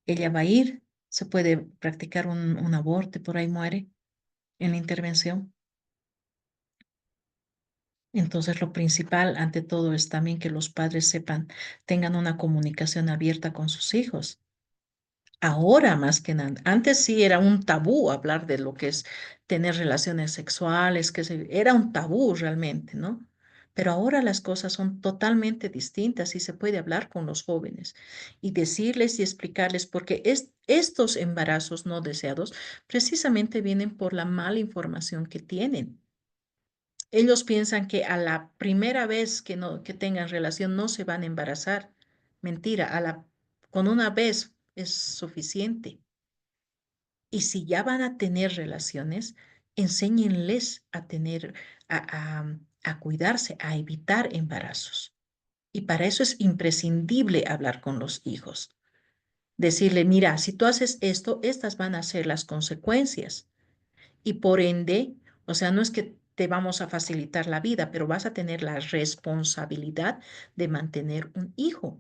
Ella va a ir, se puede practicar un aborto y por ahí muere en la intervención. Entonces, lo principal ante todo es también que los padres sepan, tengan una comunicación abierta con sus hijos. Ahora más que nada, antes sí era un tabú hablar de lo que es tener relaciones sexuales, era un tabú realmente, ¿no? Pero ahora las cosas son totalmente distintas y se puede hablar con los jóvenes y decirles y explicarles porque estos embarazos no deseados precisamente vienen por la mala información que tienen. Ellos piensan que a la primera vez que tengan relación no se van a embarazar. Mentira, con una vez es suficiente. Y si ya van a tener relaciones, enséñenles a tener, a cuidarse, a evitar embarazos. Y para eso es imprescindible hablar con los hijos. Decirle, mira, si tú haces esto, estas van a ser las consecuencias. Y por ende, o sea, no es que te vamos a facilitar la vida, pero vas a tener la responsabilidad de mantener un hijo.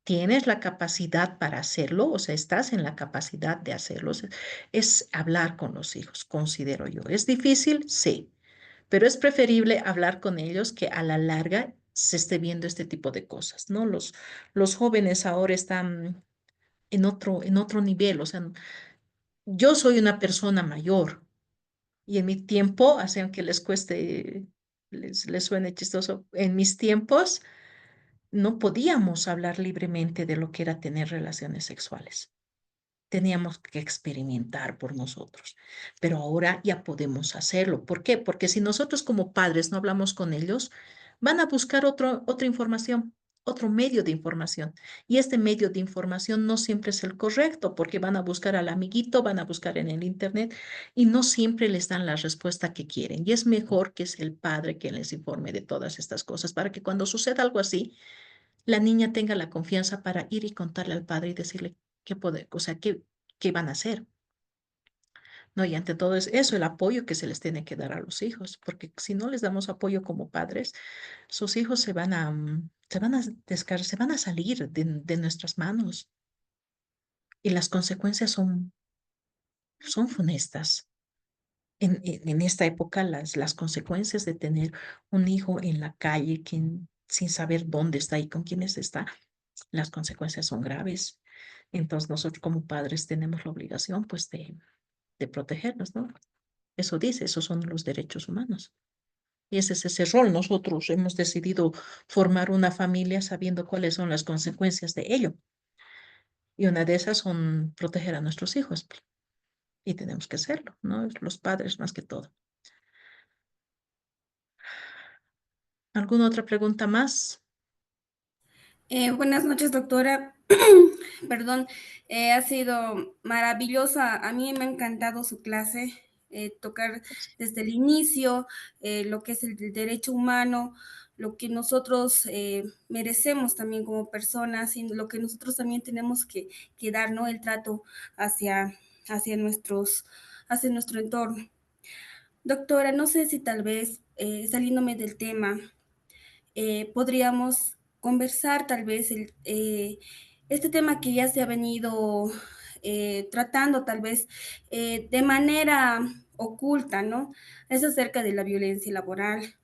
Tienes la capacidad para hacerlo, o sea, estás en la capacidad de hacerlo. Es hablar con los hijos, considero yo. ¿Es difícil? Sí, pero es preferible hablar con ellos que a la larga se esté viendo este tipo de cosas, ¿no? Los jóvenes ahora están en otro nivel, o sea, yo soy una persona mayor. Y en mi tiempo, así aunque les cueste, les suene chistoso, en mis tiempos no podíamos hablar libremente de lo que era tener relaciones sexuales. Teníamos que experimentar por nosotros, pero ahora ya podemos hacerlo. ¿Por qué? Porque si nosotros como padres no hablamos con ellos, van a buscar otra información, otro medio de información. Y este medio de información no siempre es el correcto, porque van a buscar al amiguito, van a buscar en el internet y no siempre les dan la respuesta que quieren. Y es mejor que es el padre quien les informe de todas estas cosas, para que cuando suceda algo así, la niña tenga la confianza para ir y contarle al padre y decirle o sea, qué van a hacer. No, y ante todo es eso, el apoyo que se les tiene que dar a los hijos, porque si no les damos apoyo como padres, sus hijos se van a salir de nuestras manos y las consecuencias son funestas. En esta época, las consecuencias de tener un hijo en la calle sin saber dónde está y con quiénes está, las consecuencias son graves. Entonces, nosotros como padres tenemos la obligación, pues, de protegerlos, ¿no? Eso dice, esos son los derechos humanos. Y ese es ese rol. Nosotros hemos decidido formar una familia sabiendo cuáles son las consecuencias de ello. Y una de esas son proteger a nuestros hijos. Y tenemos que hacerlo, ¿no? Los padres más que todo. ¿Alguna otra pregunta más? Buenas noches, doctora. Perdón, ha sido maravillosa. A mí me ha encantado su clase, tocar desde el inicio lo que es el derecho humano, lo que nosotros merecemos también como personas y lo que nosotros también tenemos que dar, ¿no? El trato hacia nuestro entorno. Doctora, no sé si tal vez, saliéndome del tema, podríamos conversar tal vez este tema que ya se ha venido tratando tal vez de manera oculta, ¿no? Es acerca de la violencia laboral.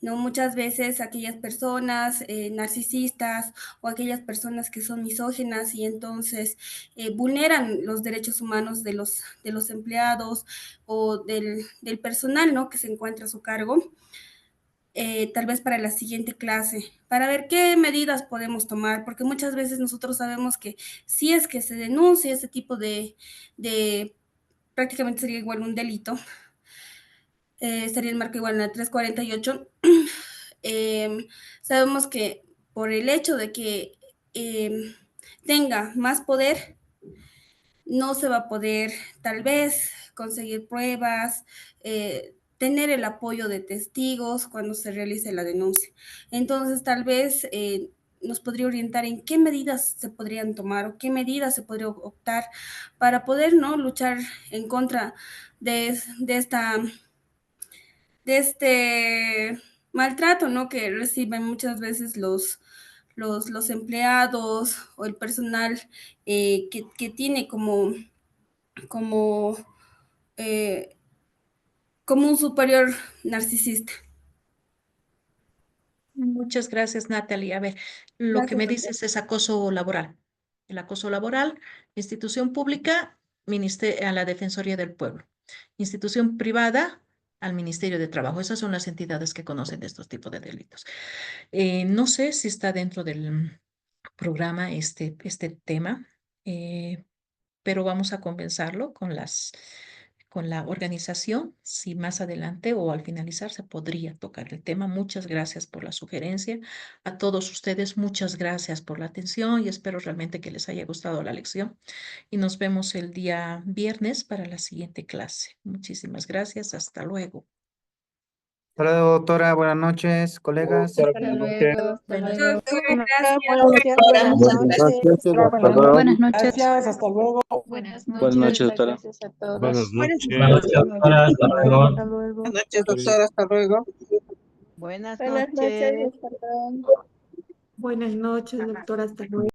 ¿No? Muchas veces aquellas personas narcisistas o aquellas personas que son misóginas y entonces vulneran los derechos humanos de los empleados o del personal, ¿no? Que se encuentra a su cargo. Tal vez para la siguiente clase, para ver qué medidas podemos tomar, porque muchas veces nosotros sabemos que si es que se denuncia ese tipo de prácticamente sería igual un delito, estaría el marco igual en la 348, sabemos que por el hecho de que tenga más poder, no se va a poder tal vez conseguir pruebas, tener el apoyo de testigos cuando se realice la denuncia. Entonces, tal vez nos podría orientar en qué medidas se podrían tomar o qué medidas se podría optar para poder, ¿no? Luchar en contra de este maltrato, ¿no? Que reciben muchas veces los empleados o el personal que tiene como un superior narcisista. Muchas gracias, Natalie. A ver, lo que me dices es acoso laboral. El acoso laboral, institución pública, a la Defensoría del Pueblo. Institución privada, al Ministerio de Trabajo. Esas son las entidades que conocen de estos tipos de delitos. No sé si está dentro del programa este tema, pero vamos a compensarlo con la organización, si más adelante o al finalizar se podría tocar el tema. Muchas gracias por la sugerencia. A todos ustedes, muchas gracias por la atención y espero realmente que les haya gustado la lección. Y nos vemos el día viernes para la siguiente clase. Muchísimas gracias. Hasta luego. Hasta luego, doctora. Buenas noches, colegas. Hasta luego. Buenas Buenas noches. Gracias, hasta luego. Buenas Buenas noches, doctora. Gracias a todos. Buenas noches. Buenas noches, doctora. Hasta luego. Buenas Buenas noches. noches. Hasta luego. Buenas noches, doctora. Hasta luego.